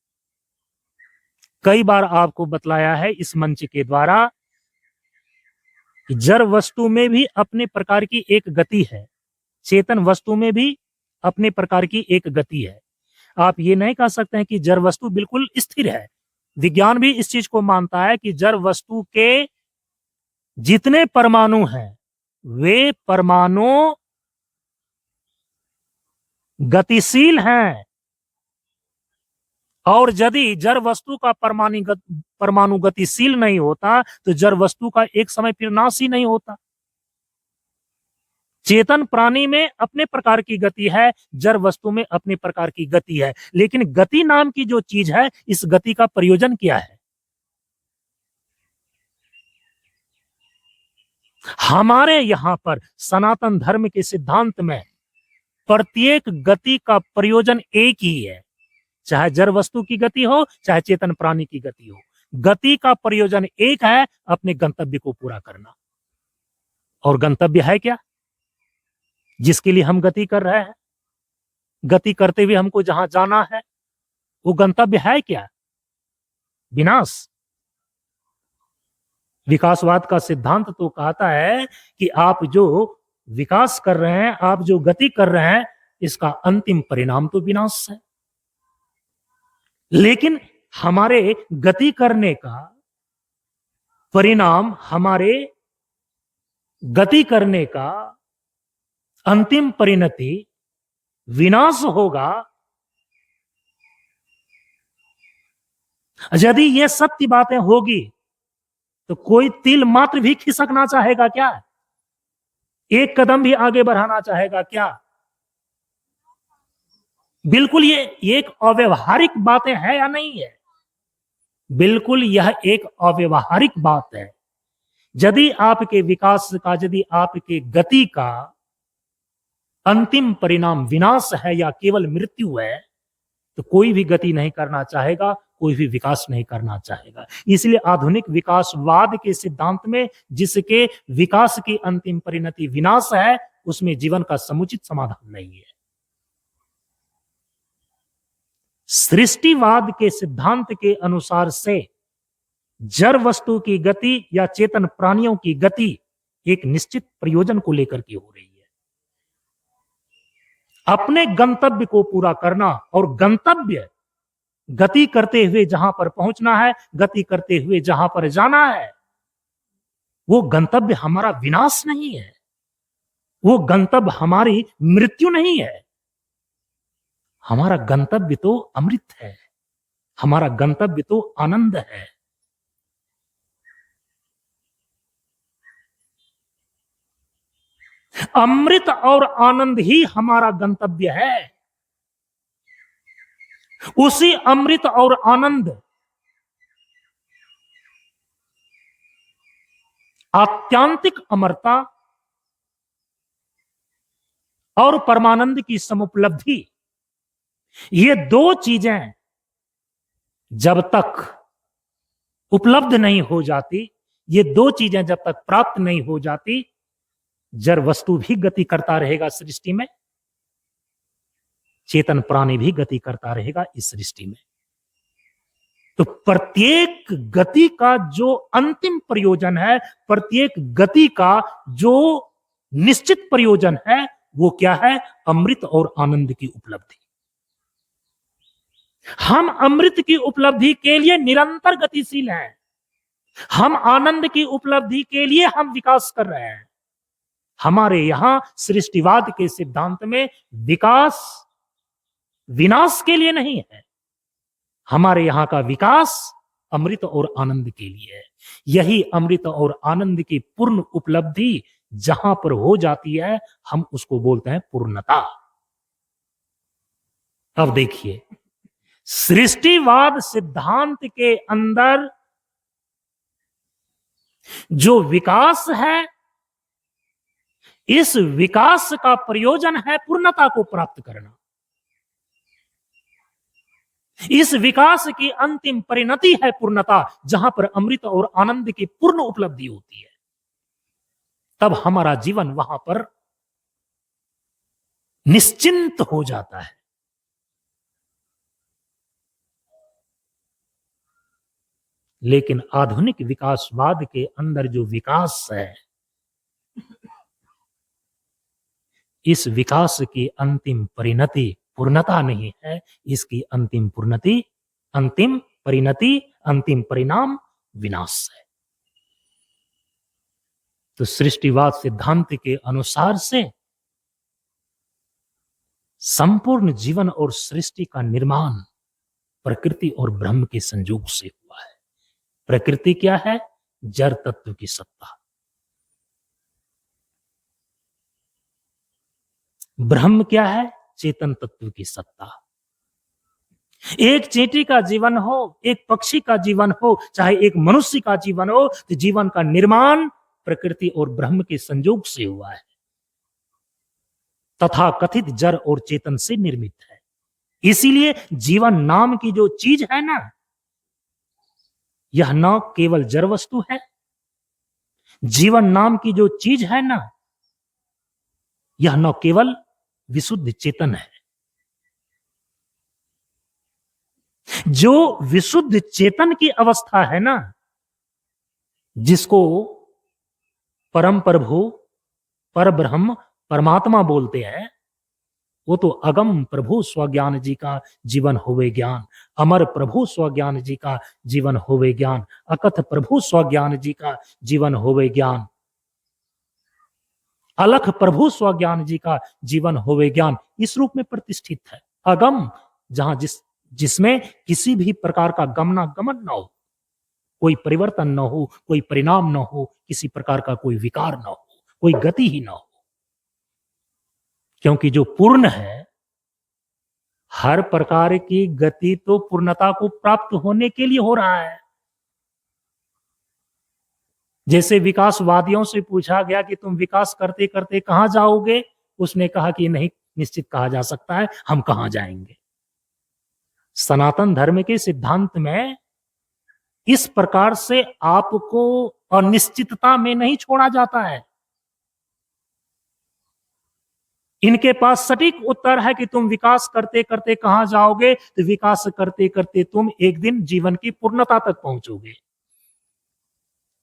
कई बार आपको बतलाया है इस मंच के द्वारा कि जड़ वस्तु में भी अपने प्रकार की एक गति है, चेतन वस्तु में भी अपने प्रकार की एक गति है। आप ये नहीं कह सकते हैं कि जड़ वस्तु बिल्कुल स्थिर है। विज्ञान भी इस चीज को मानता है कि जड़ वस्तु के जितने परमाणु हैं वे परमाणु गतिशील हैं, और यदि जड़ वस्तु का परमाणु गतिशील नहीं होता तो जड़ वस्तु का एक समय फिर नाश ही नहीं होता। चेतन प्राणी में अपने प्रकार की गति है, जड़ वस्तु में अपने प्रकार की गति है। लेकिन गति नाम की जो चीज है, इस गति का प्रयोजन क्या है? हमारे यहां पर सनातन धर्म के सिद्धांत में प्रत्येक गति का प्रयोजन एक ही है, चाहे जड़ वस्तु की गति हो चाहे चेतन प्राणी की गति हो। गति का प्रयोजन एक है, अपने गंतव्य को पूरा करना। और गंतव्य है क्या जिसके लिए हम गति कर रहे हैं? गति करते हुए हमको जहां जाना है वो गंतव्य है क्या? विनाश। विकासवाद का सिद्धांत तो कहता है कि आप जो विकास कर रहे हैं, आप जो गति कर रहे हैं, इसका अंतिम परिणाम तो विनाश है। लेकिन हमारे गति करने का परिणाम, हमारे गति करने का अंतिम परिणति विनाश होगा। यदि ये सत्य बातें होगी तो कोई तिल मात्र भी खिसकना चाहेगा क्या? एक कदम भी आगे बढ़ाना चाहेगा क्या? बिल्कुल ये एक अव्यवहारिक बातें है या नहीं है? बिल्कुल यह एक अव्यवहारिक बात है। यदि आपके विकास का, यदि आपके गति का अंतिम परिणाम विनाश है या केवल मृत्यु है, तो कोई भी गति नहीं करना चाहेगा, कोई भी विकास नहीं करना चाहेगा। इसलिए आधुनिक विकासवाद के सिद्धांत में जिसके विकास की अंतिम परिणति विनाश है, उसमें जीवन का समुचित समाधान नहीं है। सृष्टिवाद के सिद्धांत के अनुसार से जड़ वस्तु की गति या चेतन प्राणियों की गति एक निश्चित प्रयोजन को लेकर के हो रही है। अपने गंतव्य को पूरा करना, और गंतव्य गति करते हुए जहां पर पहुंचना है, गति करते हुए जहां पर जाना है, वो गंतव्य हमारा विनाश नहीं है, वो गंतव्य हमारी मृत्यु नहीं है। हमारा गंतव्य तो अमृत है, हमारा गंतव्य तो आनंद है। अमृत और आनंद ही हमारा गंतव्य है। उसी अमृत और आनंद, आत्यांतिक अमरता और परमानंद की समुपलब्धि, ये दो चीजें जब तक उपलब्ध नहीं हो जाती, ये दो चीजें जब तक प्राप्त नहीं हो जाती, जड़ वस्तु भी गति करता रहेगा सृष्टि में, चेतन प्राणी भी गति करता रहेगा इस सृष्टि में। तो प्रत्येक गति का जो अंतिम प्रयोजन है, प्रत्येक गति का जो निश्चित प्रयोजन है, वो क्या है? अमृत और आनंद की उपलब्धि। हम अमृत की उपलब्धि के लिए निरंतर गतिशील हैं, हम आनंद की उपलब्धि के लिए हम विकास कर रहे हैं। हमारे यहां सृष्टिवाद के सिद्धांत में विकास विनाश के लिए नहीं है, हमारे यहां का विकास अमृत और आनंद के लिए है। यही अमृत और आनंद की पूर्ण उपलब्धि जहां पर हो जाती है, हम उसको बोलते हैं पूर्णता। अब देखिए, सृष्टिवाद सिद्धांत के अंदर जो विकास है, इस विकास का प्रयोजन है पूर्णता को प्राप्त करना। इस विकास की अंतिम परिणति है पूर्णता, जहां पर अमृत और आनंद की पूर्ण उपलब्धि होती है। तब हमारा जीवन वहां पर निश्चिंत हो जाता है। लेकिन आधुनिक विकासवाद के अंदर जो विकास है, इस विकास की अंतिम परिणति पूर्णता नहीं है, इसकी अंतिम परिणति, अंतिम परिणाम विनाश है। तो सृष्टिवाद सिद्धांत के अनुसार से संपूर्ण जीवन और सृष्टि का निर्माण प्रकृति और ब्रह्म के संयोग से हुआ है। प्रकृति क्या है? जड़ तत्व की सत्ता। ब्रह्म क्या है? चेतन तत्व की सत्ता। एक चींटी का जीवन हो, एक पक्षी का जीवन हो, चाहे एक मनुष्य का जीवन हो, तो जीवन का निर्माण प्रकृति और ब्रह्म के संयोग से हुआ है, तथा कथित जड़ और चेतन से निर्मित है। इसीलिए जीवन नाम की जो चीज है ना, यह न केवल जड़ वस्तु है। जीवन नाम की जो चीज है ना, यह न केवल विशुद्ध चेतन है। जो विशुद्ध चेतन की अवस्था है ना, जिसको परम प्रभु, पर ब्रह्म, परमात्मा बोलते हैं, वो तो अगम प्रभु स्वज्ञान जी का जीवन होवे ज्ञान, अमर प्रभु स्वज्ञान जी का जीवन होवे ज्ञान, अकथ प्रभु स्वज्ञान जी का जीवन होवे ज्ञान, अलख प्रभु स्वज्ञान जी का जीवन होवे ज्ञान, इस रूप में प्रतिष्ठित है। अगम, जहां जिसमें किसी भी प्रकार का गमनागमन न हो, कोई परिवर्तन न हो, कोई परिणाम न हो, किसी प्रकार का कोई विकार न हो, कोई गति ही न हो। क्योंकि जो पूर्ण है, हर प्रकार की गति तो पूर्णता को प्राप्त होने के लिए हो रहा है। जैसे विकासवादियों से पूछा गया कि तुम विकास करते करते कहां जाओगे, उसने कहा कि नहीं निश्चित कहा जा सकता है, हम कहां जाएंगे। सनातन धर्म के सिद्धांत में इस प्रकार से आपको अनिश्चितता में नहीं छोड़ा जाता है। इनके पास सटीक उत्तर है कि तुम विकास करते करते कहां जाओगे, तो विकास करते करते तुम एक दिन जीवन की पूर्णता तक पहुंचोगे।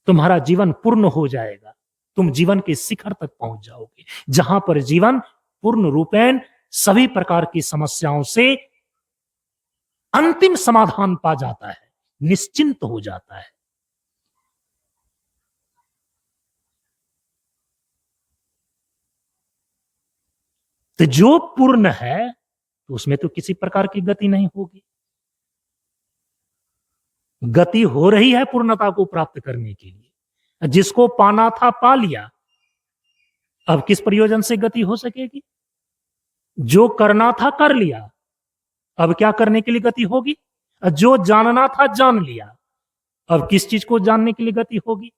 तुम्हारा जीवन पूर्ण हो जाएगा, तुम जीवन के शिखर तक पहुंच जाओगे, जहां पर जीवन पूर्ण रूपेण सभी प्रकार की समस्याओं से अंतिम समाधान पा जाता है, निश्चिंत हो जाता है। तो जो पूर्ण है तो उसमें तो किसी प्रकार की गति नहीं होगी। गति हो रही है पूर्णता को प्राप्त करने के लिए। जिसको पाना था पा लिया, अब किस प्रयोजन से गति हो सकेगी? जो करना था कर लिया, अब क्या करने के लिए गति होगी? जो जानना था जान लिया, अब किस चीज को जानने के लिए गति होगी?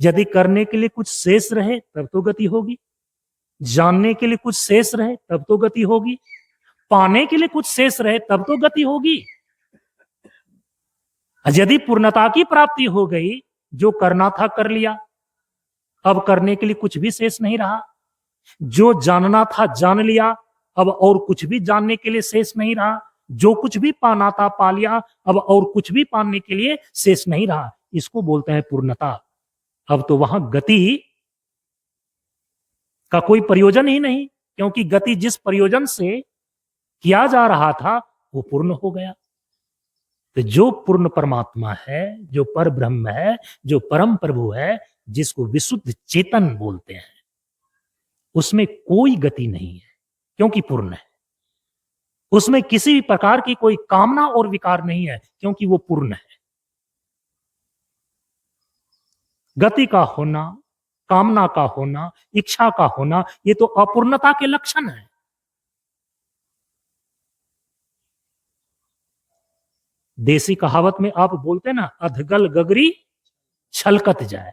यदि करने के लिए कुछ शेष रहे तब तो गति होगी, जानने के लिए कुछ शेष रहे तब तो गति होगी, पाने के लिए कुछ शेष रहे तब तो गति होगी। यदि पूर्णता की प्राप्ति हो गई, जो करना था कर लिया, अब करने के लिए कुछ भी शेष नहीं रहा, जो जानना था जान लिया, अब और कुछ भी जानने के लिए शेष नहीं रहा, जो कुछ भी पाना था पा लिया, अब और कुछ भी पाने के लिए शेष नहीं रहा। इसको बोलते हैं पूर्णता। अब तो वहां गति का कोई प्रयोजन ही नहीं, क्योंकि गति जिस प्रयोजन से किया जा रहा था वो पूर्ण हो गया। तो जो पूर्ण परमात्मा है, जो पर ब्रह्म है, जो परम प्रभु है, जिसको विशुद्ध चेतन बोलते हैं, उसमें कोई गति नहीं है, क्योंकि पूर्ण है। उसमें किसी भी प्रकार की कोई कामना और विकार नहीं है, क्योंकि वो पूर्ण है। गति का होना, कामना का होना, इच्छा का होना, ये तो अपूर्णता के लक्षण है। देसी कहावत में आप बोलते ना, अधगल गगरी छलकत जाए।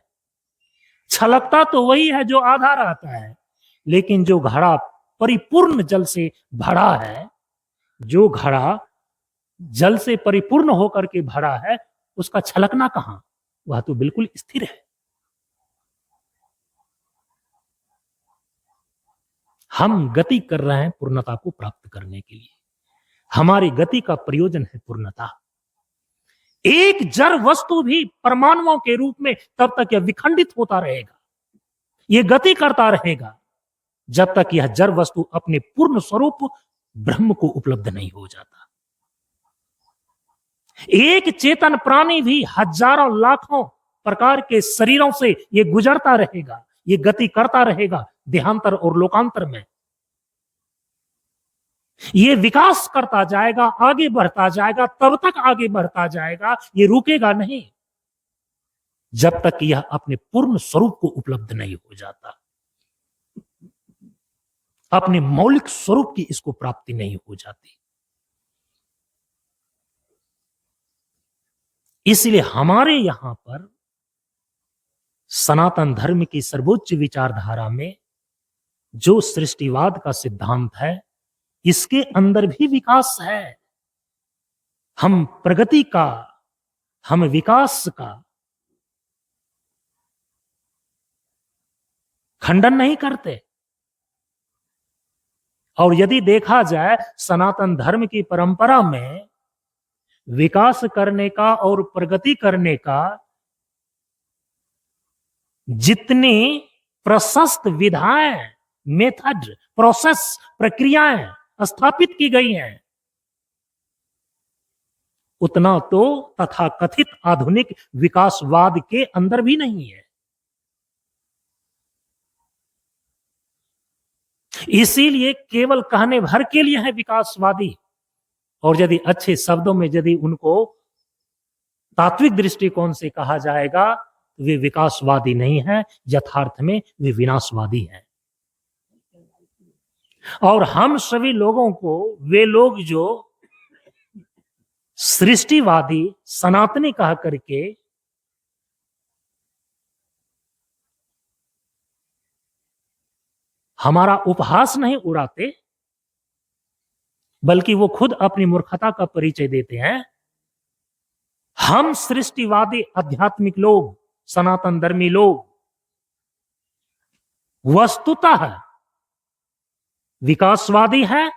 छलकता तो वही है जो आधा रहता है, लेकिन जो घड़ा परिपूर्ण जल से भरा है, जो घड़ा जल से परिपूर्ण होकर के भरा है, उसका छलकना कहां? वह तो बिल्कुल स्थिर है। हम गति कर रहे हैं पूर्णता को प्राप्त करने के लिए। हमारी गति का प्रयोजन है पूर्णता। एक जड़ वस्तु भी परमाणुओं के रूप में तब तक यह विखंडित होता रहेगा, यह गति करता रहेगा, जब तक यह जड़ वस्तु अपने पूर्ण स्वरूप ब्रह्म को उपलब्ध नहीं हो जाता। एक चेतन प्राणी भी हजारों लाखों प्रकार के शरीरों से यह गुजरता रहेगा, यह गति करता रहेगा देहांतर और लोकांतर में। ये विकास करता जाएगा, आगे बढ़ता जाएगा, तब तक आगे बढ़ता जाएगा, ये रुकेगा नहीं जब तक यह अपने पूर्ण स्वरूप को उपलब्ध नहीं हो जाता, अपने मौलिक स्वरूप की इसको प्राप्ति नहीं हो जाती। इसलिए हमारे यहां पर सनातन धर्म की सर्वोच्च विचारधारा में जो सृष्टिवाद का सिद्धांत है, इसके अंदर भी विकास है। हम प्रगति का, हम विकास का खंडन नहीं करते। और यदि देखा जाए सनातन धर्म की परंपरा में विकास करने का और प्रगति करने का जितनी प्रशस्त विधाएं, मेथड, प्रोसेस, प्रक्रियाएं स्थापित की गई हैं, उतना तो तथाकथित आधुनिक विकासवाद के अंदर भी नहीं है। इसीलिए केवल कहने भर के लिए है विकासवादी, और यदि अच्छे शब्दों में यदि उनको तात्विक दृष्टिकोण से कहा जाएगा तो वे विकासवादी नहीं है, यथार्थ में वे विनाशवादी हैं। और हम सभी लोगों को, वे लोग जो सृष्टिवादी सनातनी कह करके हमारा उपहास नहीं उड़ाते, बल्कि वो खुद अपनी मूर्खता का परिचय देते हैं। हम सृष्टिवादी आध्यात्मिक लोग, सनातन धर्मी लोग वस्तुतः विकासवादी हैं,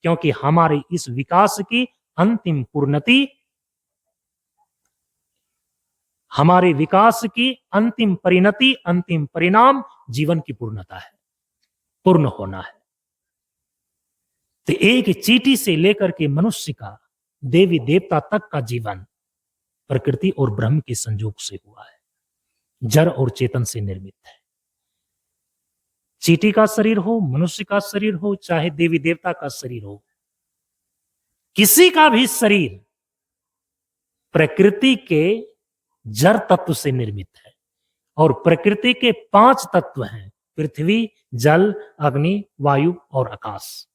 क्योंकि हमारे इस विकास की अंतिम पूर्णति, हमारे विकास की अंतिम परिणति, अंतिम परिणाम जीवन की पूर्णता है, पूर्ण होना है। तो एक चींटी से लेकर के मनुष्य का, देवी देवता तक का जीवन प्रकृति और ब्रह्म के संयोग से हुआ है, जड़ और चेतन से निर्मित है। चींटी का शरीर हो, मनुष्य का शरीर हो, चाहे देवी देवता का शरीर हो, किसी का भी शरीर प्रकृति के जड़ तत्व से निर्मित है। और प्रकृति के 5 तत्व हैं, पृथ्वी, जल, अग्नि, वायु और आकाश।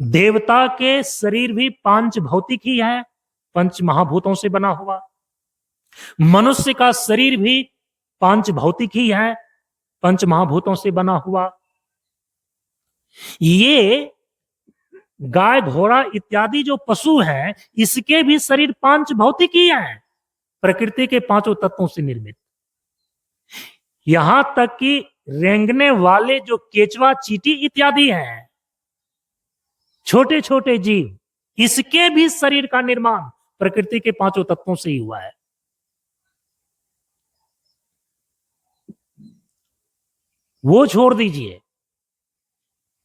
देवता के शरीर भी 5 भौतिक ही है, 5 महाभूतों से बना हुआ। मनुष्य का शरीर भी 5 भौतिक ही है, 5 महाभूतों से बना हुआ। ये गाय, घोड़ा इत्यादि जो पशु हैं, इसके भी शरीर 5 भौतिक ही हैं, प्रकृति के 5 तत्वों से निर्मित। यहां तक कि रेंगने वाले जो केचवा, चींटी इत्यादि हैं, छोटे छोटे जीव, इसके भी शरीर का निर्माण प्रकृति के 5 तत्वों से ही हुआ है। वो छोड़ दीजिए,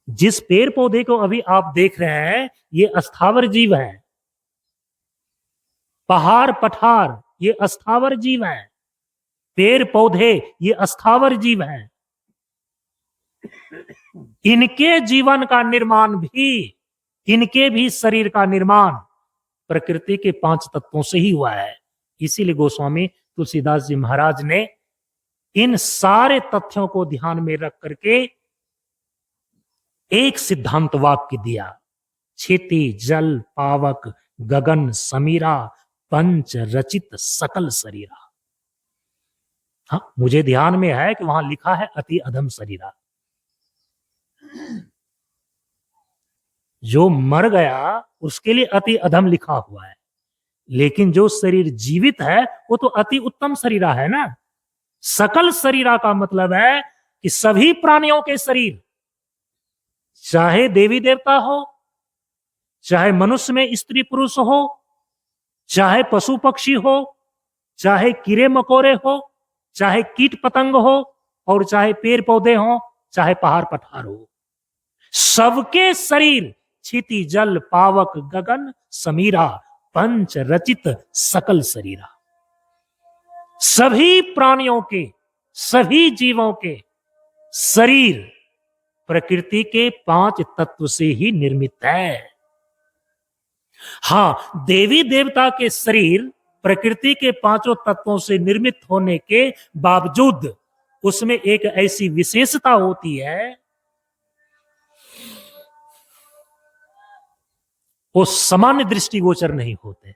जिस पेड़ पौधे को अभी आप देख रहे हैं, ये अस्थावर जीव है। पहाड़ पठार ये अस्थावर जीव हैं, पेड़ पौधे ये अस्थावर जीव हैं। इनके जीवन का निर्माण भी, इनके भी शरीर का निर्माण प्रकृति के 5 तत्वों से ही हुआ है। इसीलिए गोस्वामी तुलसीदास जी महाराज ने इन सारे तथ्यों को ध्यान में रख करके एक सिद्धांत वाक्य दिया, क्षिति जल पावक गगन समीरा पंच रचित सकल शरीरा। हाँ, मुझे ध्यान में है कि वहां लिखा है अति अधम शरीरा। जो मर गया उसके लिए अति अधम लिखा हुआ है, लेकिन जो शरीर जीवित है वो तो अति उत्तम शरीरा है ना। सकल शरीरा का मतलब है कि सभी प्राणियों के शरीर, चाहे देवी देवता हो, चाहे मनुष्य में स्त्री पुरुष हो, चाहे पशु पक्षी हो, चाहे कीड़े मकोड़े हो, चाहे कीट पतंग हो, और चाहे पेड़ पौधे हो, चाहे पहाड़ पठार हो, सबके शरीर क्षिति जल पावक गगन समीरा पंच रचित सकल शरीरा। सभी प्राणियों के, सभी जीवों के शरीर प्रकृति के 5 तत्व से ही निर्मित है। हां, देवी देवता के शरीर प्रकृति के 5 तत्वों से निर्मित होने के बावजूद उसमें एक ऐसी विशेषता होती है, वो सामान्य दृष्टिगोचर नहीं होते।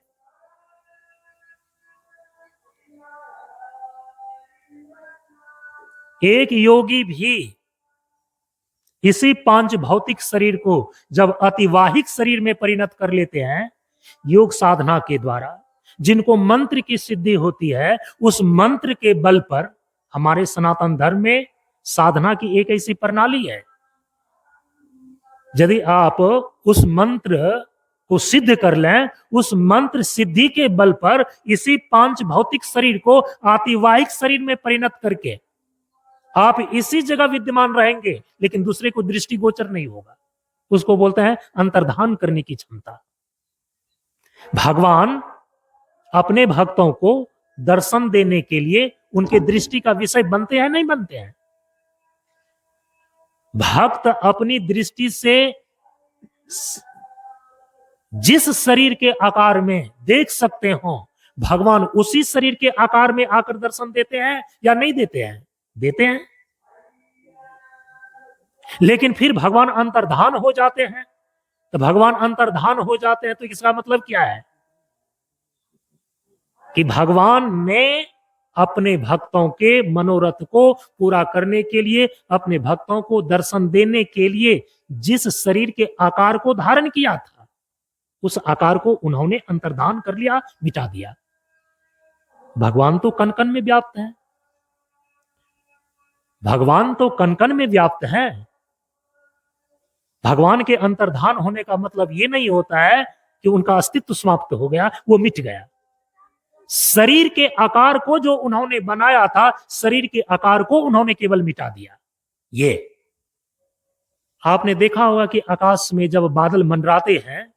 एक योगी भी इसी 5 भौतिक शरीर को जब अतिवाहिक शरीर में परिणत कर लेते हैं योग साधना के द्वारा, जिनको मंत्र की सिद्धि होती है, उस मंत्र के बल पर, हमारे सनातन धर्म में साधना की एक ऐसी प्रणाली है, यदि आप उस मंत्र को सिद्ध कर लें, उस मंत्र सिद्धि के बल पर इसी 5 भौतिक शरीर को अतिवाहिक शरीर में परिणत करके आप इसी जगह विद्यमान रहेंगे, लेकिन दूसरे को दृष्टिगोचर नहीं होगा। उसको बोलते हैं अंतर्धान करने की क्षमता। भगवान अपने भक्तों को दर्शन देने के लिए उनके दृष्टि का विषय बनते हैं, नहीं बनते हैं? भक्त अपनी दृष्टि से जिस शरीर के आकार में देख सकते हो, भगवान उसी शरीर के आकार में आकर दर्शन देते हैं या नहीं देते हैं? देते हैं। लेकिन फिर भगवान अंतर्धान हो जाते हैं। तो भगवान अंतर्धान हो जाते हैं तो इसका मतलब क्या है? कि भगवान ने अपने भक्तों के मनोरथ को पूरा करने के लिए, अपने भक्तों को दर्शन देने के लिए जिस शरीर के आकार को धारण किया था, उस आकार को उन्होंने अंतर्धान कर लिया, मिटा दिया। भगवान तो कण कण में व्याप्त है, भगवान तो कण कण में व्याप्त है। भगवान के अंतर्धान होने का मतलब यह नहीं होता है कि उनका अस्तित्व समाप्त हो गया, वो मिट गया। शरीर के आकार को जो उन्होंने बनाया था, शरीर के आकार को उन्होंने केवल मिटा दिया। ये आपने देखा होगा कि आकाश में जब बादल मंडराते हैं,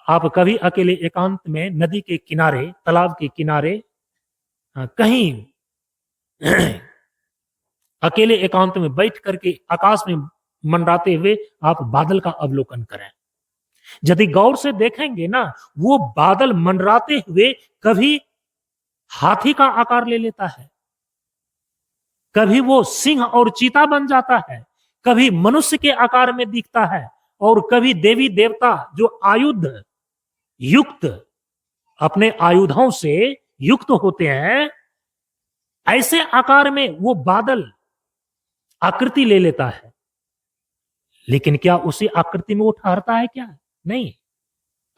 आप कभी अकेले एकांत में नदी के किनारे, तालाब के किनारे, कहीं अकेले एकांत में बैठ करके आकाश में मंडराते हुए आप बादल का अवलोकन करें। यदि गौर से देखेंगे ना, वो बादल मंडराते हुए कभी हाथी का आकार ले लेता है, कभी वो सिंह और चीता बन जाता है, कभी मनुष्य के आकार में दिखता है, और कभी देवी देवता जो आयुध युक्त, अपने आयुधों से युक्त होते हैं, ऐसे आकार में वो बादल आकृति ले लेता है। लेकिन क्या उसी आकृति में वो ठहरता है क्या? नहीं,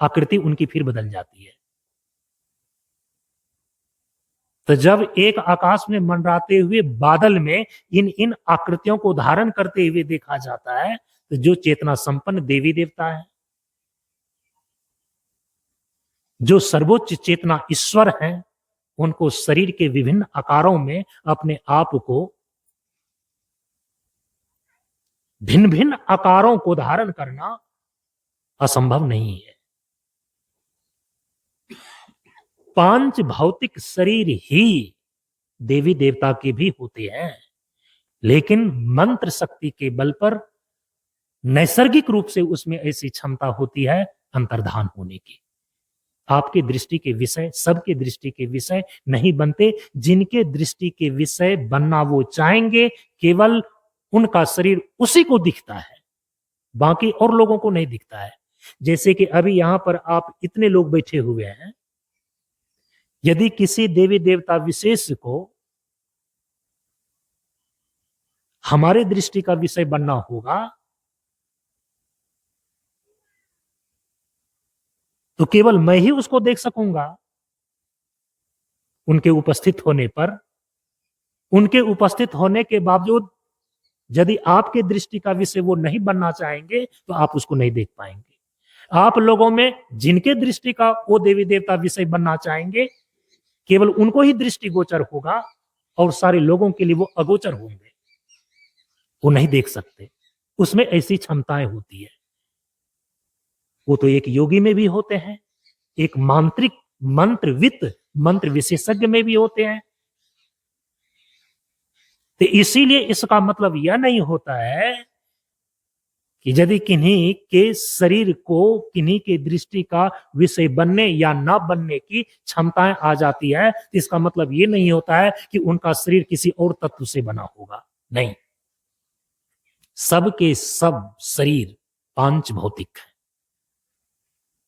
आकृति उनकी फिर बदल जाती है। तो जब एक आकाश में मंडराते हुए बादल में इन इन आकृतियों को धारण करते हुए देखा जाता है, तो जो चेतना संपन्न देवी देवता है, जो सर्वोच्च चेतना ईश्वर है, उनको शरीर के विभिन्न आकारों में अपने आप को, भिन्न भिन्न आकारों को धारण करना असंभव नहीं है। पांच भौतिक शरीर ही देवी देवता के भी होते हैं, लेकिन मंत्र शक्ति के बल पर नैसर्गिक रूप से उसमें ऐसी क्षमता होती है अंतर्धान होने की। आपके दृष्टि के विषय सबके दृष्टि के विषय नहीं बनते। जिनके दृष्टि के विषय बनना वो चाहेंगे, केवल उनका शरीर उसी को दिखता है, बाकी और लोगों को नहीं दिखता है। जैसे कि अभी यहां पर आप इतने लोग बैठे हुए हैं, यदि किसी देवी देवता विशेष को हमारे दृष्टि का विषय बनना होगा, तो केवल मैं ही उसको देख सकूंगा। उनके उपस्थित होने पर, उनके उपस्थित होने के बावजूद यदि आपके दृष्टि का विषय वो नहीं बनना चाहेंगे, तो आप उसको नहीं देख पाएंगे। आप लोगों में जिनके दृष्टि का वो देवी देवता विषय बनना चाहेंगे, केवल उनको ही दृष्टि गोचर होगा, और सारे लोगों के लिए वो अगोचर होंगे, वो नहीं देख सकते। उसमें ऐसी क्षमताएं होती है। वो तो एक योगी में भी होते हैं, एक मांत्रिक, मंत्रविद, मंत्र विशेषज्ञ में भी होते हैं। तो इसीलिए इसका मतलब यह नहीं होता है कि यदि किन्हीं के शरीर को किन्हीं के दृष्टि का विषय बनने या न बनने की क्षमताएं आ जाती है, तो इसका मतलब ये नहीं होता है कि उनका शरीर किसी और तत्व से बना होगा। नहीं, सबके सब शरीर पांच भौतिक है,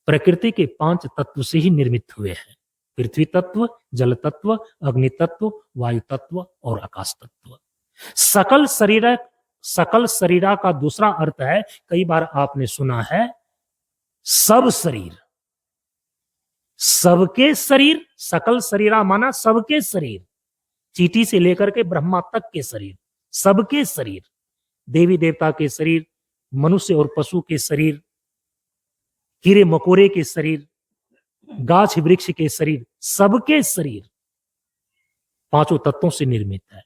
प्रकृति के पांच तत्व से ही निर्मित हुए हैं। पृथ्वी तत्व, जल तत्व, अग्नि तत्व, वायु तत्व और आकाश तत्व। सकल शरीरा का दूसरा अर्थ है, कई बार आपने सुना है, सब शरीर, सबके शरीर। सकल शरीरा माना सबके शरीर, चींटी से लेकर के ब्रह्मा तक के शरीर, सबके शरीर। देवी देवता के शरीर, मनुष्य और पशु के शरीर, कीड़े मकोड़े के शरीर, गाछ वृक्ष के शरीर, सबके शरीर पांचों तत्वों से निर्मित है।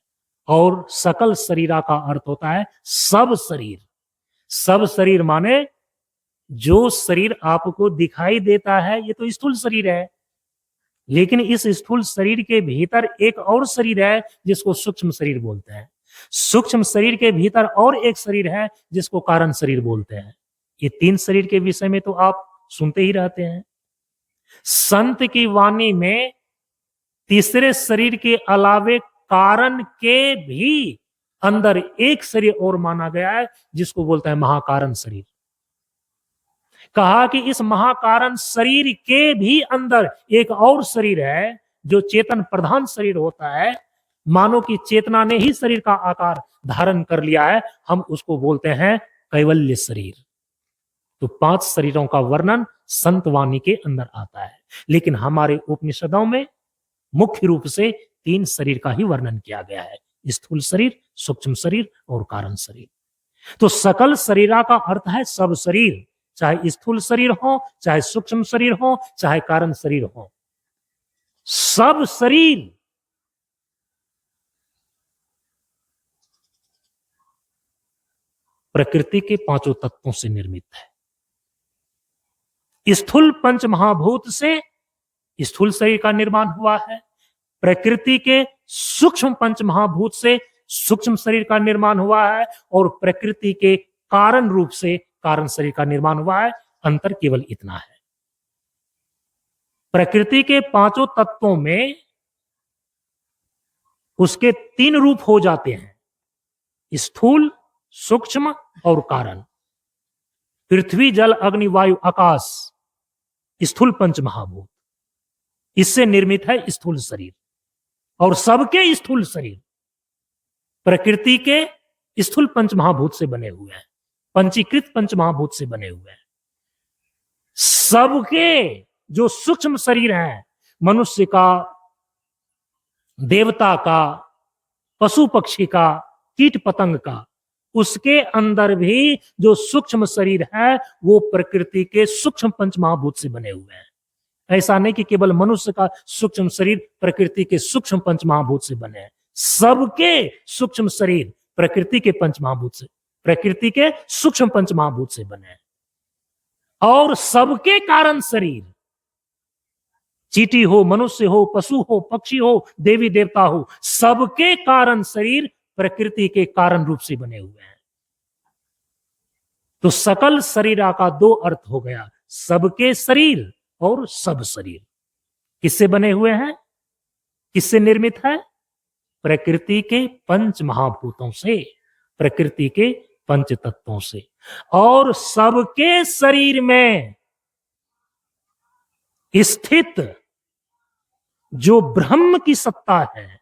और सकल शरीरा का अर्थ होता है सब शरीर। सब शरीर माने जो शरीर आपको दिखाई देता है, ये तो स्थूल शरीर है, लेकिन इस स्थूल शरीर के भीतर एक और शरीर है जिसको सूक्ष्म शरीर बोलते हैं। सूक्ष्म शरीर के भीतर और एक शरीर है जिसको कारण शरीर बोलते हैं। ये तीन शरीर के विषय में तो आप सुनते ही रहते हैं। संत की वाणी में तीसरे शरीर के अलावे कारण के भी अंदर एक शरीर और माना गया है, जिसको बोलता है महाकारण शरीर। कहा कि इस महाकारण शरीर के भी अंदर एक और शरीर है जो चेतन प्रधान शरीर होता है, मानो कि चेतना ने ही शरीर का आकार धारण कर लिया है। हम उसको बोलते हैं कैवल्य शरीर। तो पांच शरीरों का वर्णन संतवाणी के अंदर आता है, लेकिन हमारे उपनिषदों में मुख्य रूप से तीन शरीर का ही वर्णन किया गया है, स्थूल शरीर, सूक्ष्म शरीर और कारण शरीर। तो सकल शरीरा का अर्थ है सब शरीर, चाहे स्थूल शरीर हो, चाहे सूक्ष्म शरीर हो, चाहे कारण शरीर हो, सब शरीर। प्रकृति के पांचों तत्वों से निर्मित है। स्थूल पंच महाभूत से स्थूल शरीर का निर्माण हुआ है, प्रकृति के सूक्ष्म पंच महाभूत से सूक्ष्म शरीर का निर्माण हुआ है, और प्रकृति के कारण रूप से कारण शरीर का निर्माण हुआ है। अंतर केवल इतना है। प्रकृति के पांचों तत्वों में उसके तीन रूप हो जाते हैं, स्थूल, सूक्ष्म और कारण। पृथ्वी, जल, अग्नि, वायु, आकाश स्थूल पंच महाभूत, इससे निर्मित है स्थूल शरीर। और सबके स्थूल शरीर प्रकृति के स्थूल पंच महाभूत से बने हुए हैं, पंचीकृत पंच महाभूत से बने हुए हैं। सबके जो सूक्ष्म शरीर हैं, मनुष्य का, देवता का, पशु पक्षी का, कीट पतंग का, उसके अंदर भी जो सूक्ष्म शरीर है वो प्रकृति के सूक्ष्म पंच महाभूत से बने हुए हैं। ऐसा नहीं कि केवल मनुष्य का सूक्ष्म शरीर प्रकृति के सूक्ष्म पंच महाभूत से बने हैं। सबके सूक्ष्म शरीर प्रकृति के पंच महाभूत से, प्रकृति के सूक्ष्म पंच महाभूत से बने हैं। और सबके कारण शरीर, चींटी हो, मनुष्य हो, पशु हो, पक्षी हो, देवी देवता हो, सबके कारण शरीर प्रकृति के कारण रूप से बने हुए हैं। तो सकल शरीरा का दो अर्थ हो गया, सबके शरीर और सब शरीर। किससे बने हुए हैं, किससे निर्मित है? प्रकृति के पंच महाभूतों से, प्रकृति के पंच तत्वों से। और सबके शरीर में स्थित जो ब्रह्म की सत्ता है,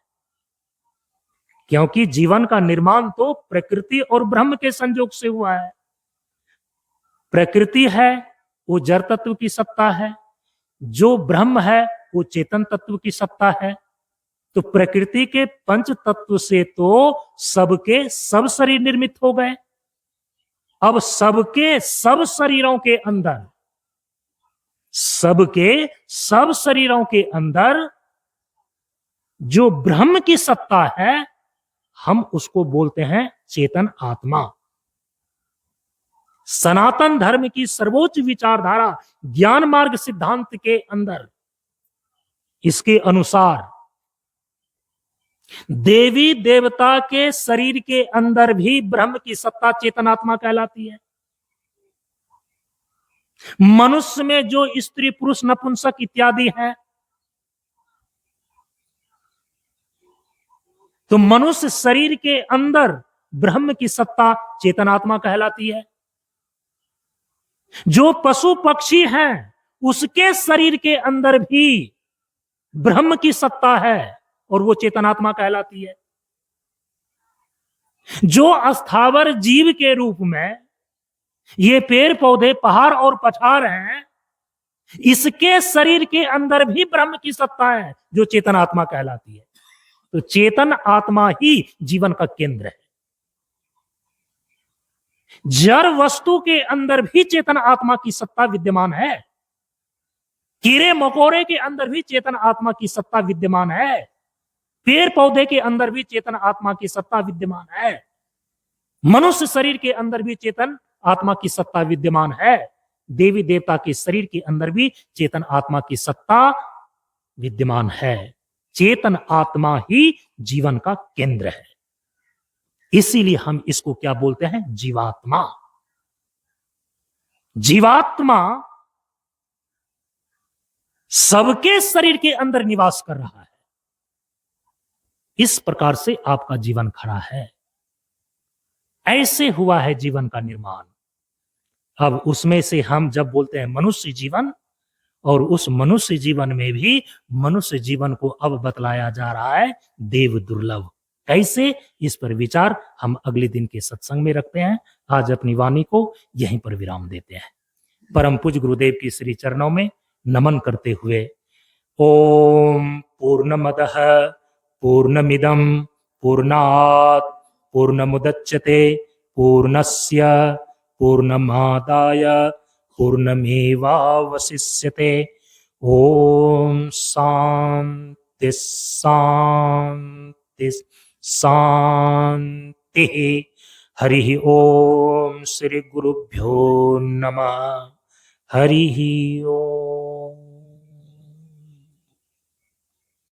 क्योंकि जीवन का निर्माण तो प्रकृति और ब्रह्म के संयोग से हुआ है। प्रकृति है वो जड़ तत्व की सत्ता है, जो ब्रह्म है वो चेतन तत्व की सत्ता है। तो प्रकृति के पंच तत्व से तो सबके सब शरीर निर्मित हो गए। अब सबके सब शरीरों के अंदर, सबके सब शरीरों के अंदर जो ब्रह्म की सत्ता है, हम उसको बोलते हैं चेतन आत्मा। सनातन धर्म की सर्वोच्च विचारधारा ज्ञान मार्ग सिद्धांत के अंदर इसके अनुसार देवी देवता के शरीर के अंदर भी ब्रह्म की सत्ता चेतनात्मा कहलाती है। मनुष्य में जो स्त्री पुरुष नपुंसक इत्यादि है, तो मनुष्य शरीर के अंदर ब्रह्म की सत्ता चेतनात्मा कहलाती है। जो पशु पक्षी हैं उसके शरीर के अंदर भी ब्रह्म की सत्ता है और वो चेतनात्मा कहलाती है। जो अस्थावर जीव के रूप में ये पेड़ पौधे पहाड़ और पठार हैं, इसके शरीर के अंदर भी ब्रह्म की सत्ता है जो चेतन आत्मा कहलाती है। तो चेतन आत्मा ही जीवन का केंद्र है। जड़ वस्तु के अंदर भी चेतन आत्मा की सत्ता विद्यमान है। कीड़े मकोड़े के अंदर भी चेतन आत्मा की सत्ता विद्यमान है। पेड़ पौधे के अंदर भी चेतन आत्मा की सत्ता विद्यमान है। मनुष्य शरीर के अंदर भी चेतन आत्मा की सत्ता विद्यमान है। देवी देवता के शरीर के अंदर भी चेतन आत्मा की सत्ता विद्यमान है। चेतन आत्मा ही जीवन का केंद्र है। इसीलिए हम इसको क्या बोलते हैं? जीवात्मा। जीवात्मा सबके शरीर के अंदर निवास कर रहा है। इस प्रकार से आपका जीवन खड़ा है। ऐसे हुआ है जीवन का निर्माण। अब उसमें से हम जब बोलते हैं मनुष्य जीवन, और उस मनुष्य जीवन में भी मनुष्य जीवन को अब बतलाया जा रहा है देव दुर्लभ। कैसे? इस पर विचार हम अगले दिन के सत्संग में रखते हैं। आज अपनी वाणी को यहीं पर विराम देते हैं। परम पूज्य गुरुदेव की श्री चरणों में नमन करते हुए ओम पूर्णमदः पूर्णमिदं पूर्णात् पूर्णमुदच्यते पूर्णस्य पूर्णमादाय पूर्णमेवावशिष्यते। ओम शांति शांति शांति। हरि ओम श्री गुरुभ्यो नमः। हरि ओम।